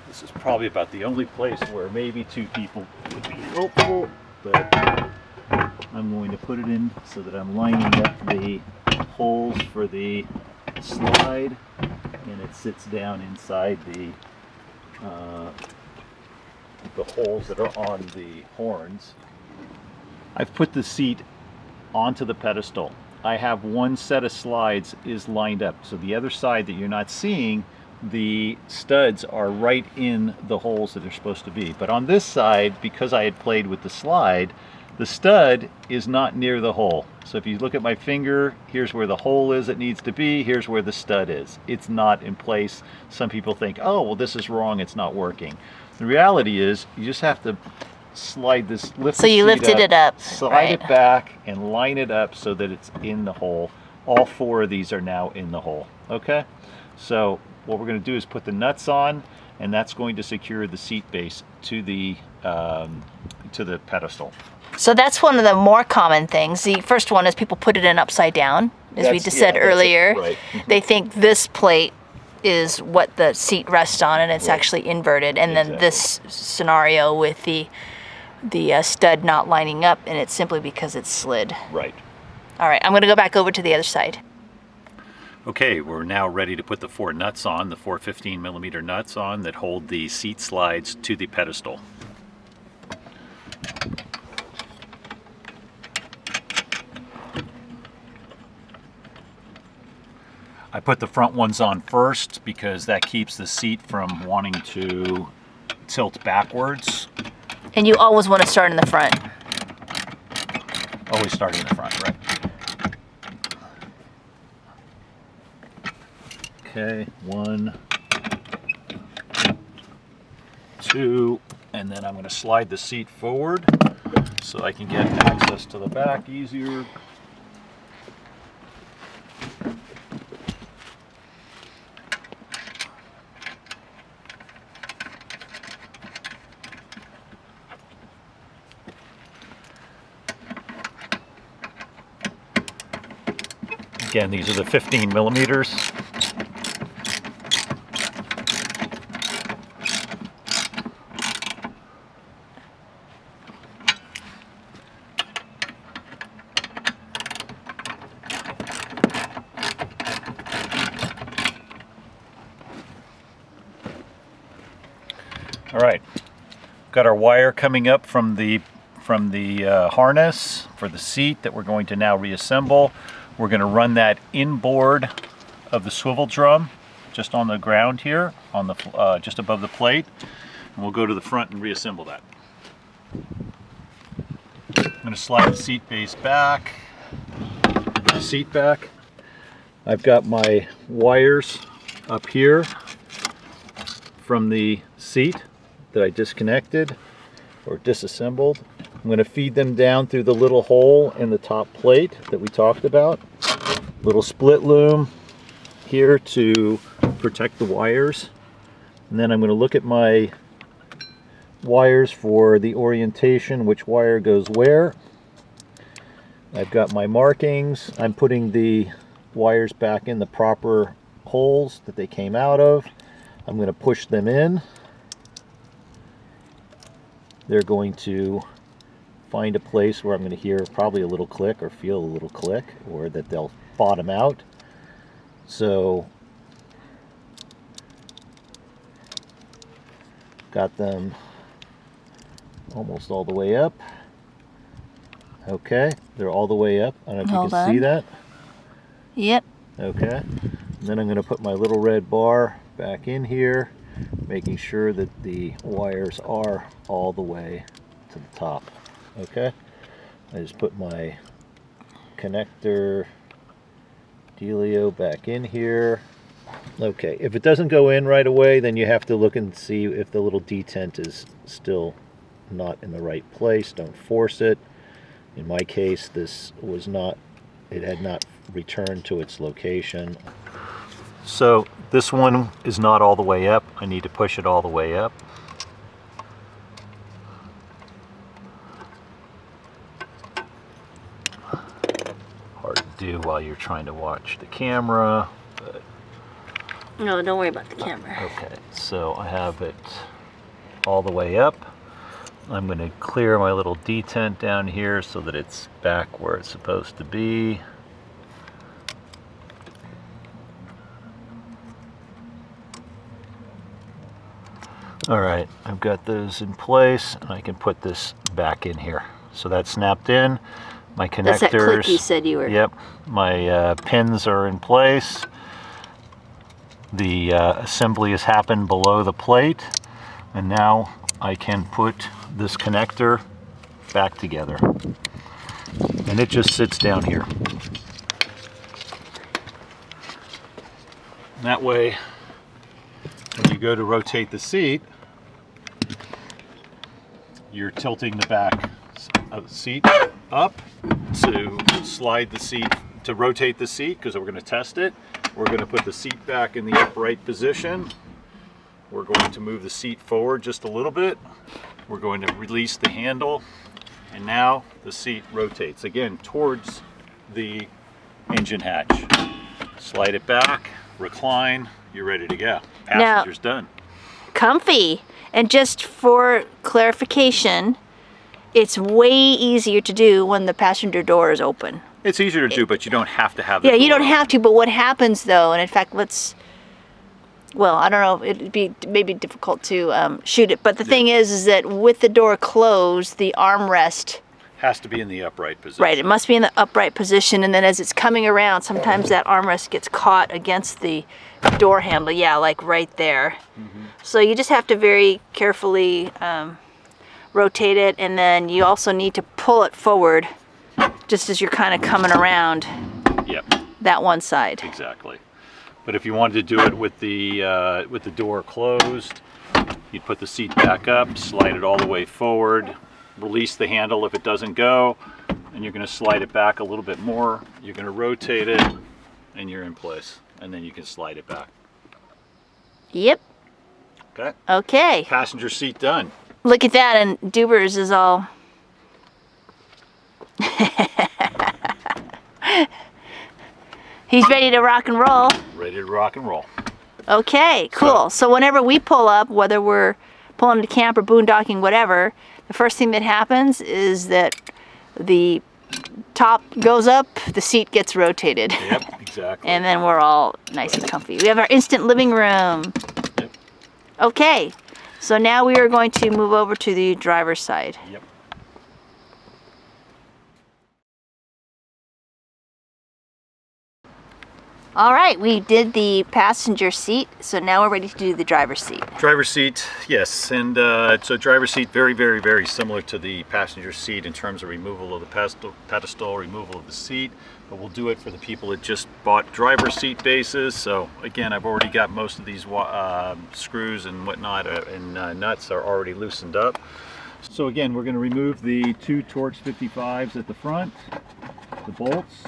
This is probably about the only place where maybe two people would be helpful, but I'm going to put it in so that I'm lining up the holes for the slide, and it sits down inside the holes that are on the horns. I've put the seat onto the pedestal. I have one set of slides is lined up, so the other side that you're not seeing, the studs are right in the holes that they're supposed to be. But on this side, because I had played with the slide, the stud is not near the hole. So if you look at my finger, here's where the hole is it needs to be, here's where the stud is. It's not in place. Some people think, oh, well, this is wrong, it's not working. The reality is, you just have to slide this, So you lifted it up, slide right. it back, and line it up so that it's in the hole. All four of these are now in the hole, okay? So what we're going to do is put the nuts on, and that's going to secure the seat base to the pedestal. So that's one of the more common things. The first one is people put it in upside down, as we just said earlier. Right. They think this plate is what the seat rests on, and it's Right. actually inverted. And then this scenario with the stud not lining up, and it's simply because it's slid. Right. All right, I'm going to go back over to the other side. Okay, we're now ready to put the four nuts on, the four 15mm nuts on that hold the seat slides to the pedestal. I put the front ones on first because that keeps the seat from wanting to tilt backwards. And you always want to start in the front. Always start in the front, right? Okay, 1, 2, and then I'm going to slide the seat forward so I can get access to the back easier. Again, these are the 15mm. All right, got our wire coming up from the harness for the seat that we're going to now reassemble. We're going to run that inboard of the swivel drum, just on the ground here, on the just above the plate, and we'll go to the front and reassemble that. I'm going to slide the seat base back, seat back. I've got my wires up here from the seat that I disconnected or disassembled. I'm going to feed them down through the little hole in the top plate that we talked about. Little split loom here to protect the wires. And then I'm going to look at my wires for the orientation, which wire goes where. I've got my markings. I'm putting the wires back in the proper holes that they came out of. I'm going to push them in. They're going to find a place where I'm going to hear probably a little click or feel a little click, or that they'll bottom out. So got them almost all the way up. Okay, they're all the way up. I don't know if you can see that. Yep. Okay, and then I'm going to put my little red bar back in here, making sure that the wires are all the way to the top. Okay, I just put my connector dealio back in here. Okay, if it doesn't go in right away, then you have to look and see if the little detent is still not in the right place. Don't force it. In my case, this was not It had not returned to its location. So this one is not all the way up. I need to push it all the way up. Hard to do while you're trying to watch the camera. But no, don't worry about the camera. okay, so I have it all the way up. I'm going to clear my little detent down here so that it's back where it's supposed to be. All right, I've got those in place, and I can put this back in here. So that's snapped in. My connectors. That's that clip you said you were. Yep, my pins are in place. The assembly has happened below the plate, and now I can put this connector back together. And it just sits down here. And that way, when you go to rotate the seat, you're tilting the back of the seat up to slide the seat, to rotate the seat, because we're going to test it. We're going to put the seat back in the upright position. We're going to move the seat forward just a little bit. We're going to release the handle, and now the seat rotates again towards the engine hatch. Slide it back, recline, you're ready to go. Passenger's done. Comfy. And just for clarification, it's way easier to do when the passenger door is open. It's easier to do, but you don't have to have the Yeah, you door don't have to, but what happens though, and in fact, well, I don't know, it'd be maybe difficult to shoot it, but the thing is that with the door closed, the armrest has to be in the upright position. Right, it must be in the upright position, and then as it's coming around, sometimes that armrest gets caught against the door handle. Yeah, like right there. Mm-hmm. So you just have to very carefully rotate it, and then you also need to pull it forward just as you're kind of coming around. Yep. That one side. Exactly. But if you wanted to do it with the door closed, you'd put the seat back up, slide it all the way forward, release the handle if it doesn't go, and you're going to slide it back a little bit more. You're going to rotate it, and you're in place. And then you can slide it back. Yep. Okay. Okay. Passenger seat done. Look at that, and Dubers is all... He's ready to rock and roll. Ready to rock and roll. Okay, cool. So whenever we pull up, whether we're pulling to camp or boondocking, whatever, the first thing that happens is that the top goes up, the seat gets rotated. Yep, exactly. And then we're all nice and comfy. We have our instant living room. Yep. Okay, so now we are going to move over to the driver's side. Yep. All right, we did the passenger seat, so now we're ready to do the driver's seat. Driver's seat, yes, and so driver's seat very, very, very similar to the passenger seat in terms of removal of the pedestal, removal of the seat, but we'll do it for the people that just bought driver's seat bases. So again, I've already got most of these screws and whatnot and nuts are already loosened up. So again, we're going to remove the two Torx 55s at the front, the bolts.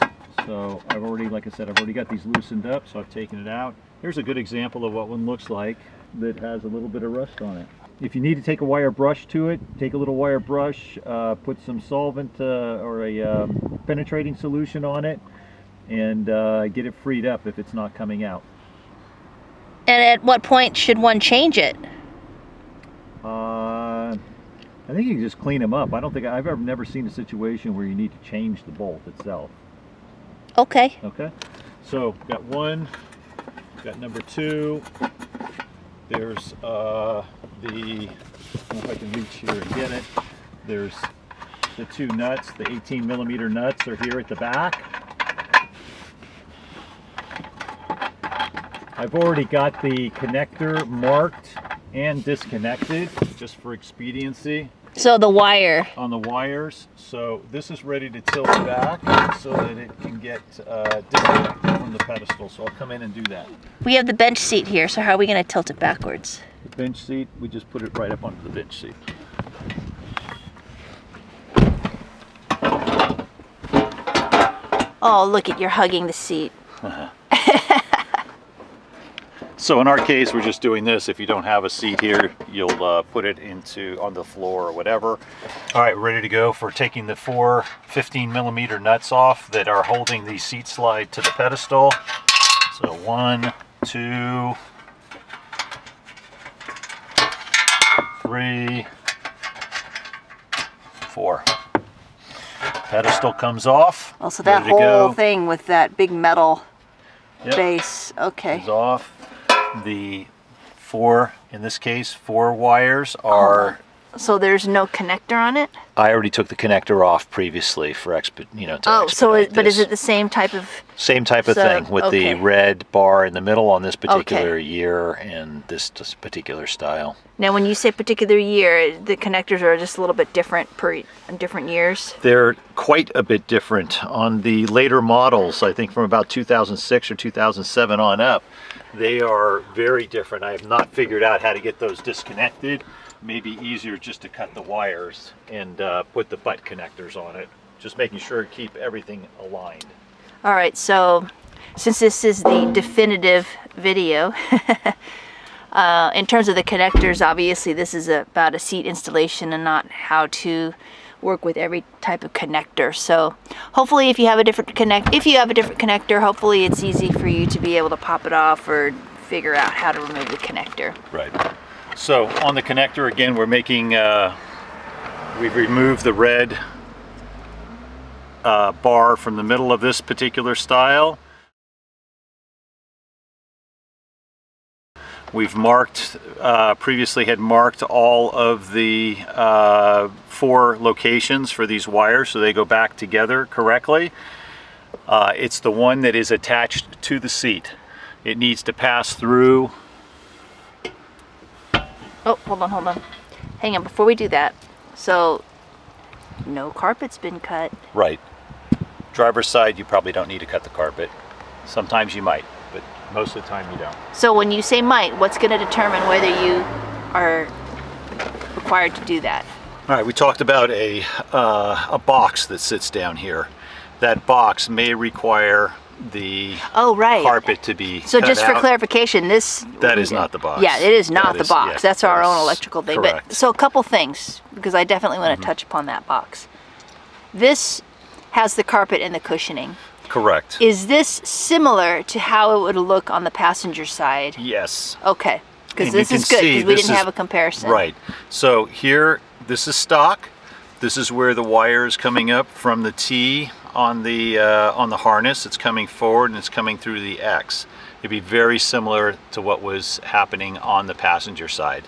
So I've already, like I said, I've already got these loosened up, so I've taken it out. Here's a good example of what one looks like that has a little bit of rust on it. If you need to take a wire brush to it, take a little wire brush, put some solvent or a penetrating solution on it, and get it freed up if it's not coming out. And at what point should one change it? I think you can just clean them up. I don't think I've never seen a situation where you need to change the bolt itself. Okay. Okay, so got one, got number two. There's the, I don't know if I can reach here and get it. There's the two nuts, the 18 millimeter nuts are here at the back. I've already got the connector marked and disconnected just for expediency. So the wire. On the wires. So this is ready to tilt back so that it can get disconnected from the pedestal. So I'll come in and do that. We have the bench seat here, so how are we going to tilt it backwards? The bench seat, we just put it right up onto the bench seat. Oh, look at, you're hugging the seat. So in our case, we're just doing this. If you don't have a seat here, you'll put it on the floor or whatever. All right, ready to go for taking the 4 15mm nuts off that are holding the seat slide to the pedestal. So 1, 2, 3, 4. Pedestal comes off. Oh, so that whole thing with that big metal base. Okay. Is off. The 4, in this case, 4 wires are. So there's no connector on it? I already took the connector off previously for but is it the same type of? Same type of thing with the red bar in the middle on this particular year and this particular style. Now, when you say particular year, the connectors are just a little bit different in different years? They're quite a bit different. On the later models, I think from about 2006 or 2007 on up, they are very different. I have not figured out how to get those disconnected. Maybe easier just to cut the wires and put the butt connectors on it. Just making sure to keep everything aligned. All right, so since this is the definitive video, in terms of the connectors, obviously this is about a seat installation and not how to work with every type of connector. So hopefully if you have a different connector, hopefully it's easy for you to be able to pop it off or figure out how to remove the connector. Right. So on the connector, again, we're making, we've removed the red bar from the middle of this particular style. We've marked, previously had marked all of the 4 locations for these wires so they go back together correctly. It's the one that is attached to the seat. It needs to pass through. Oh, hold on. Hang on, before we do that. So, no carpet's been cut. Right. Driver's side, you probably don't need to cut the carpet. Sometimes you might, but most of the time you don't. So when you say might, what's going to determine whether you are required to do that? All right, we talked about a box that sits down here. That box may require the carpet to be so cut just for out. clarification, that is not the box. Yeah, it is not the box. Yes, that's our own electrical thing. Correct. But so a couple things, because I definitely want to touch upon that box. This has the carpet and the cushioning. Correct. Is this similar to how it would look on the passenger side? Yes. Okay, because this is good because we didn't have a comparison. Right. So here, this is stock. This is where the wire is coming up from the T on the harness. It's coming forward and it's coming through the X. It'd be very similar to what was happening on the passenger side.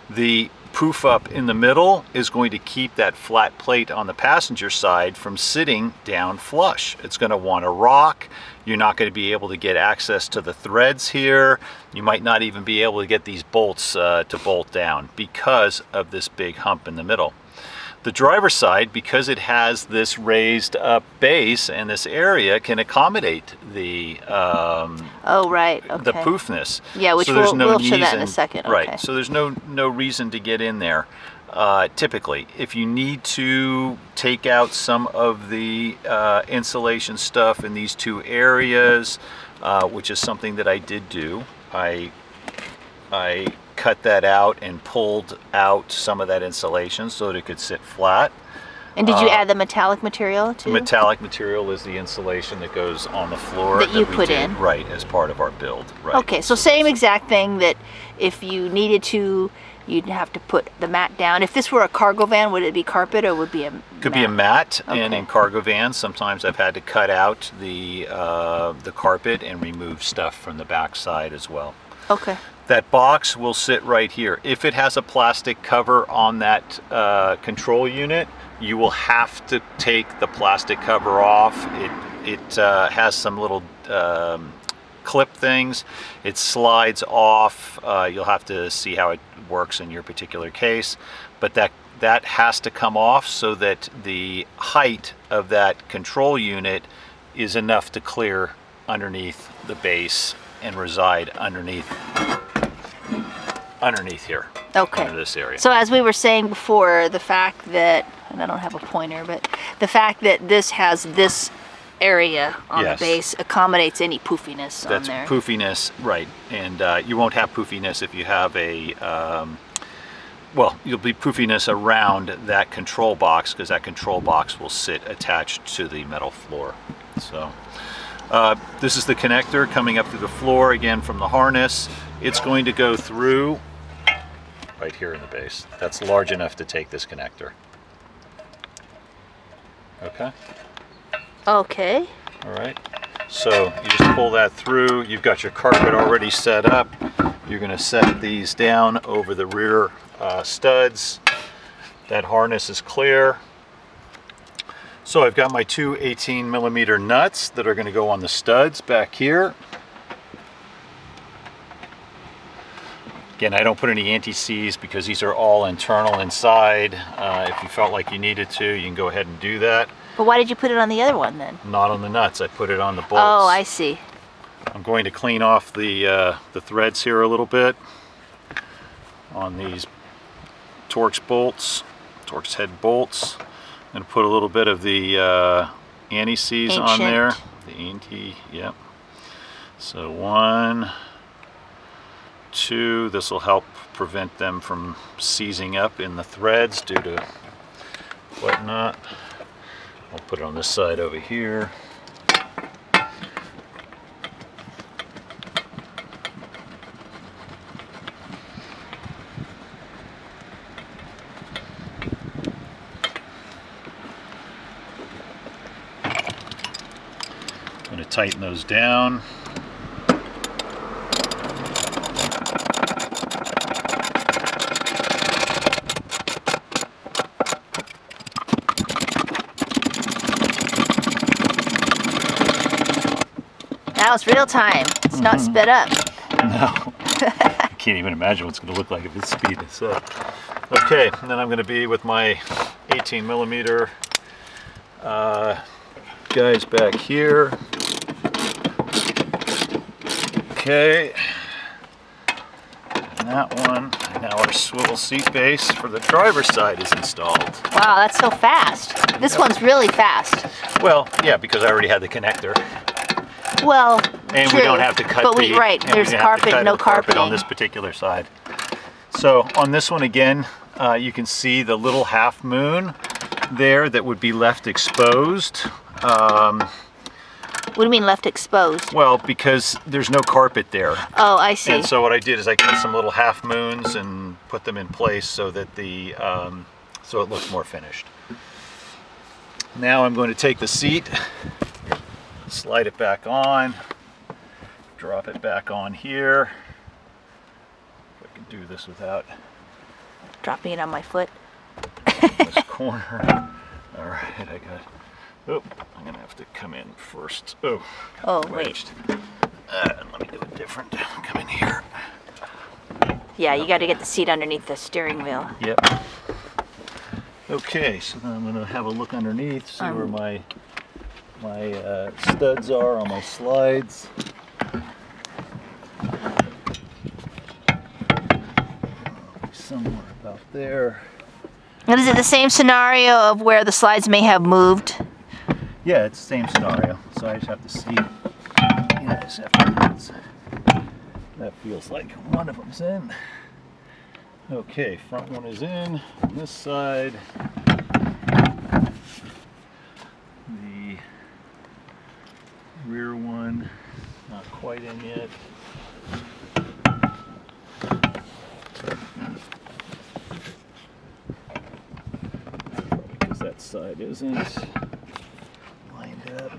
The poof up in the middle is going to keep that flat plate on the passenger side from sitting down flush. It's going to want to rock. You're not going to be able to get access to the threads here. You might not even be able to get these bolts to bolt down because of this big hump in the middle. The driver's side, because it has this raised up base and this area, can accommodate the the poofness. Yeah, which so we'll show that in a second. Right. Okay. So there's no reason to get in there. Typically, if you need to take out some of the insulation stuff in these 2 areas, which is something that I did do, I cut that out and pulled out some of that insulation so that it could sit flat. And did you add the metallic material too? The metallic material is the insulation that goes on the floor that you put in, right, as part of our build. Right. Okay, so same exact thing that if you needed to, you'd have to put the mat down. If this were a cargo van, would it be carpet or would it be a mat? Could be a mat, Okay. and in cargo vans, sometimes I've had to cut out the carpet and remove stuff from the back side as well. Okay. That box will sit right here. If it has a plastic cover on that control unit, you will have to take the plastic cover off. It has some little clip things. It slides off. You'll have to see how it works in your particular case, but that has to come off so that the height of that control unit is enough to clear underneath the base and reside underneath here. Okay. Under this area. So as we were saying before, the fact that, and I don't have a pointer, but the fact that this has this area on Yes. the base accommodates any poofiness on That's there. poofiness, right? And you won't have poofiness if you have a well, you'll be poofiness around that control box because that control box will sit attached to the metal floor. So this is the connector coming up through the floor again from the harness. It's going to go through right here in the base. That's large enough to take this connector. Okay. Okay. All right. So you just pull that through. You've got your carpet already set up. You're going to set these down over the rear studs. That harness is clear. So I've got my two 18mm nuts that are going to go on the studs back here. Again, I don't put any anti-seize because these are all internal inside. If you felt like you needed to, you can go ahead and do that. But why did you put it on the other one then? Not on the nuts. I put it on the bolts. Oh, I see. I'm going to clean off the threads here a little bit on these Torx bolts, Torx head bolts. I'm going to put a little bit of the anti-seize on there. The anti, yep. So 1, 2. This will help prevent them from seizing up in the threads due to whatnot. I'll put it on this side over here. I'm going to tighten those down. Now it's real time. It's not sped up. No. I can't even imagine what it's going to look like if it's speed this up. Okay, and then I'm going to be with my 18mm guys back here. Okay. And that one. Now our swivel seat base for the driver's side is installed. Wow, that's so fast. This one's really fast. Well, yeah, because I already had the connector. Well, And true, we don't have to cut but and there's we don't have to carpet, cut no the carpet carpeting. on this particular side. So on this one again, you can see the little half moon there that would be left exposed. What do you mean left exposed? Well, because there's no carpet there. Oh, I see. And so what I did is I cut some little half moons and put them in place so that the so it looks more finished. Now I'm going to take the seat, slide it back on, drop it back on here. If I can do this without Dropping it on my foot. this corner. All right, I got. Oh, I'm gonna have to come in first. Oh, Oh, wedged. Let me do it different. Come in here. Yeah, you got to get the seat underneath the steering wheel. Yep. Okay, so then I'm gonna have a look underneath, see where my studs are on my slides. Somewhere about there. And is it the same scenario of where the slides may have moved? Yeah, it's the same scenario. So I just have to see. Yeah, I just have to. That feels like one of them's in. Okay, front one is in. On this side, the rear one not quite in yet. Because that side isn't lined up.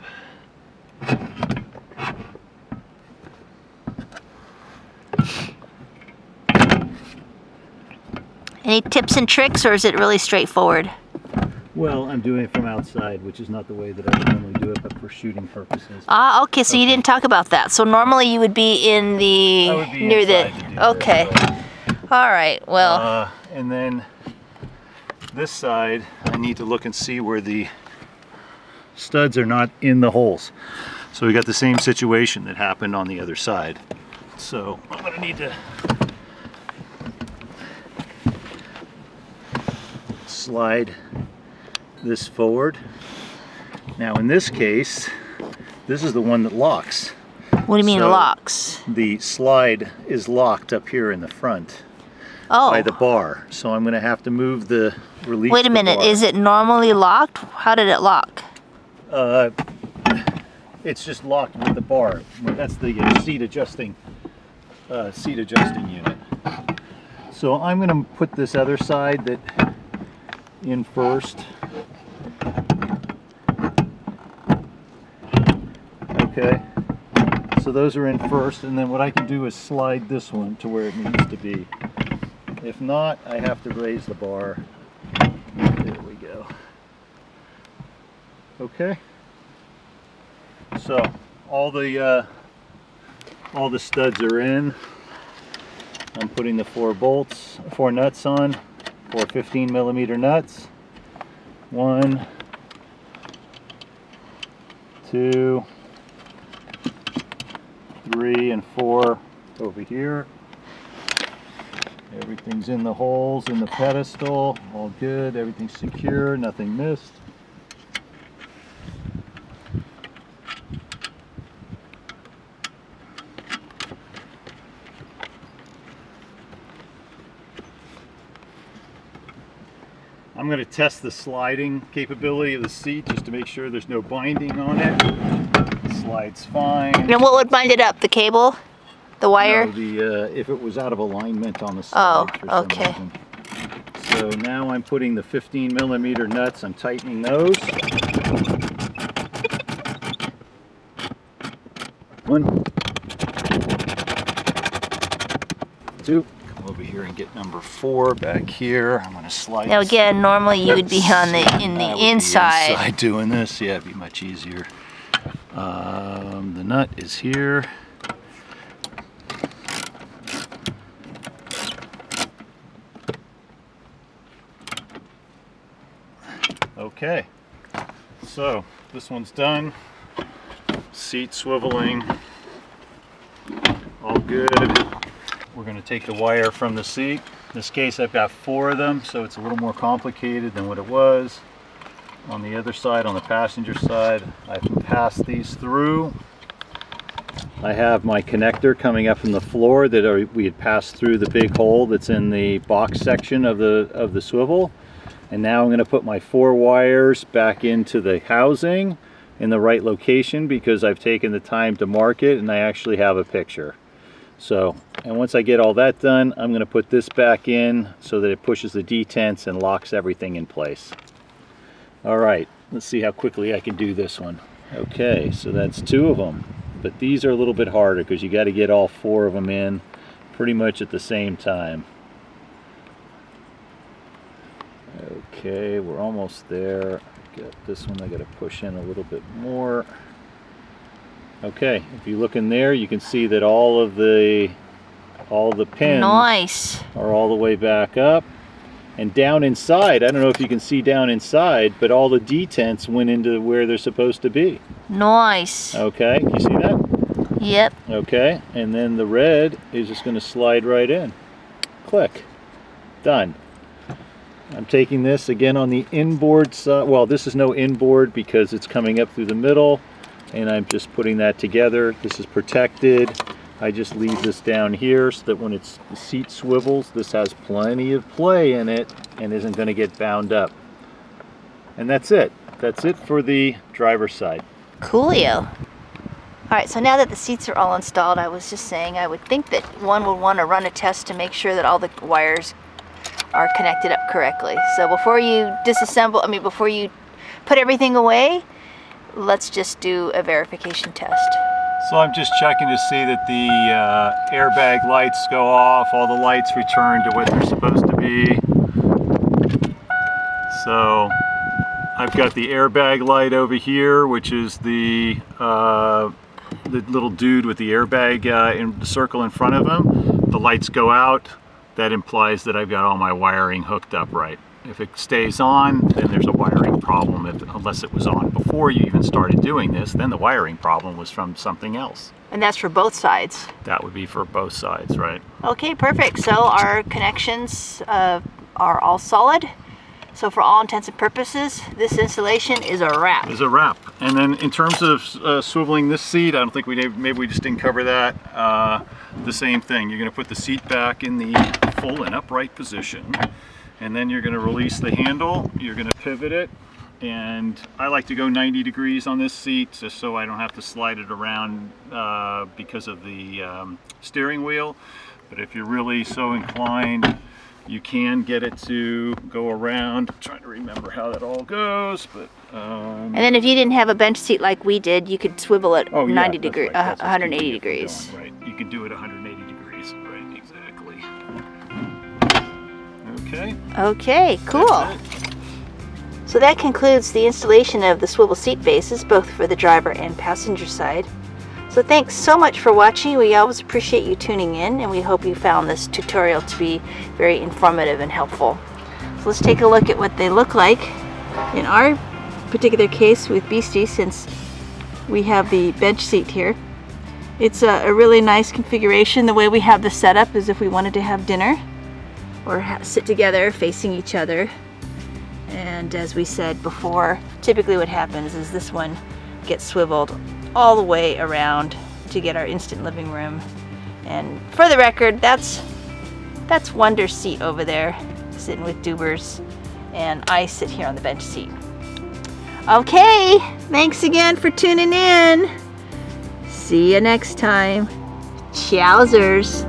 Any tips and tricks, or is it really straightforward? Well, I'm doing it from outside, which is not the way that I would normally do it, but for shooting purposes. Ah, okay, so you didn't talk about that. So normally you would be in the I would be near inside to do the this, okay. so. All right. Well, And then this side, I need to look and see where the studs are not in the holes. So we got the same situation that happened on the other side. So I'm gonna need to slide this forward. Now in this case, This is the one that locks. What do you mean So, locks? The slide is locked up here in the front by the bar. So I'm going to have to move the release. Wait a minute, is it normally locked? How did it lock? It's just locked with the bar. That's the seat adjusting unit. So I'm going to put this other side in first. Okay. So those are in first, and then what I can do is slide this one to where it needs to be. If not, I have to raise the bar. There we go. Okay. So all the studs are in. I'm putting the 4 nuts on, 4 15mm nuts. 1, 2, 3, and 4 over here. Everything's in the holes in the pedestal, all good, everything's secure, nothing missed. I'm going to test the sliding capability of the seat just to make sure there's no binding on it. It slides fine. And what would bind it up? The cable? The wire? No, if it was out of alignment on the side for some reason. So now I'm putting the 15mm nuts, I'm tightening those. 1, 2. Come over here and get number 4 back here. I'm going to slide. Now again, normally you would be on the inside. Inside doing this, yeah, it'd be much easier. The nut is here. Okay, so this one's done. Seat swiveling, all good. We're going to take the wire from the seat. In this case I've got 4 of them, so it's a little more complicated than what it was. On the other side, on the passenger side, I've passed these through. I have my connector coming up from the floor that we had passed through the big hole that's in the box section of the swivel. And now I'm going to put my 4 wires back into the housing in the right location because I've taken the time to mark it and I actually have a picture. So, and once I get all that done, I'm going to put this back in so that it pushes the detents and locks everything in place. All right, let's see how quickly I can do this one. Okay, so that's 2 of them, but these are a little bit harder because you got to get all 4 of them in pretty much at the same time. Okay, we're almost there. Got this one I got to push in a little bit more. Okay, if you look in there, you can see that all the pins are all the way back up. And down inside, I don't know if you can see down inside, but all the detents went into where they're supposed to be. Nice. Okay, can you see that? Yep. Okay, and then the red is just going to slide right in. Click. Done. I'm taking this again on the inboard side. Well, this is no inboard because it's coming up through the middle, and I'm just putting that together. This is protected. I just leave this down here so that when the seat swivels, this has plenty of play in it and isn't going to get bound up. And that's it. That's it for the driver's side. Coolio. All right, so now that the seats are all installed, I was just saying I would think that one would want to run a test to make sure that all the wires are connected up correctly. So before you before you put everything away, let's just do a verification test. So I'm just checking to see that the airbag lights go off, all the lights return to what they're supposed to be. So I've got the airbag light over here, which is the little dude with the airbag in the circle in front of him. The lights go out. That implies that I've got all my wiring hooked up right. If it stays on, then there's a wiring problem. Unless it was on before you even started doing this, then the wiring problem was from something else. And that's for both sides? That would be for both sides, right. Okay, perfect. So our connections are all solid. So for all intents and purposes, this installation is a wrap. Is a wrap. And then in terms of swiveling this seat, I don't think maybe we just didn't cover that. The same thing. You're going to put the seat back in the full and upright position, and then you're going to release the handle. You're going to pivot it, and I like to go 90 degrees on this seat just so I don't have to slide it around because of the steering wheel. But if you're really so inclined, you can get it to go around. I'm trying to remember how that all goes, but and then if you didn't have a bench seat like we did, you could swivel it 90 degrees, right. 180 degrees. Right, you could do it 180 degrees. Right, exactly. Okay. Okay, cool. So that concludes the installation of the swivel seat bases, both for the driver and passenger side. So thanks so much for watching. We always appreciate you tuning in, and we hope you found this tutorial to be very informative and helpful. So let's take a look at what they look like in our particular case with Beastie, since we have the bench seat here. It's a really nice configuration. The way we have the setup is if we wanted to have dinner or sit together facing each other. And as we said before, typically what happens is this one gets swiveled all the way around to get our instant living room. And for the record, that's Wonder's seat over there, sitting with Dubers, and I sit here on the bench seat. Okay, thanks again for tuning in. See you next time. Chowsers.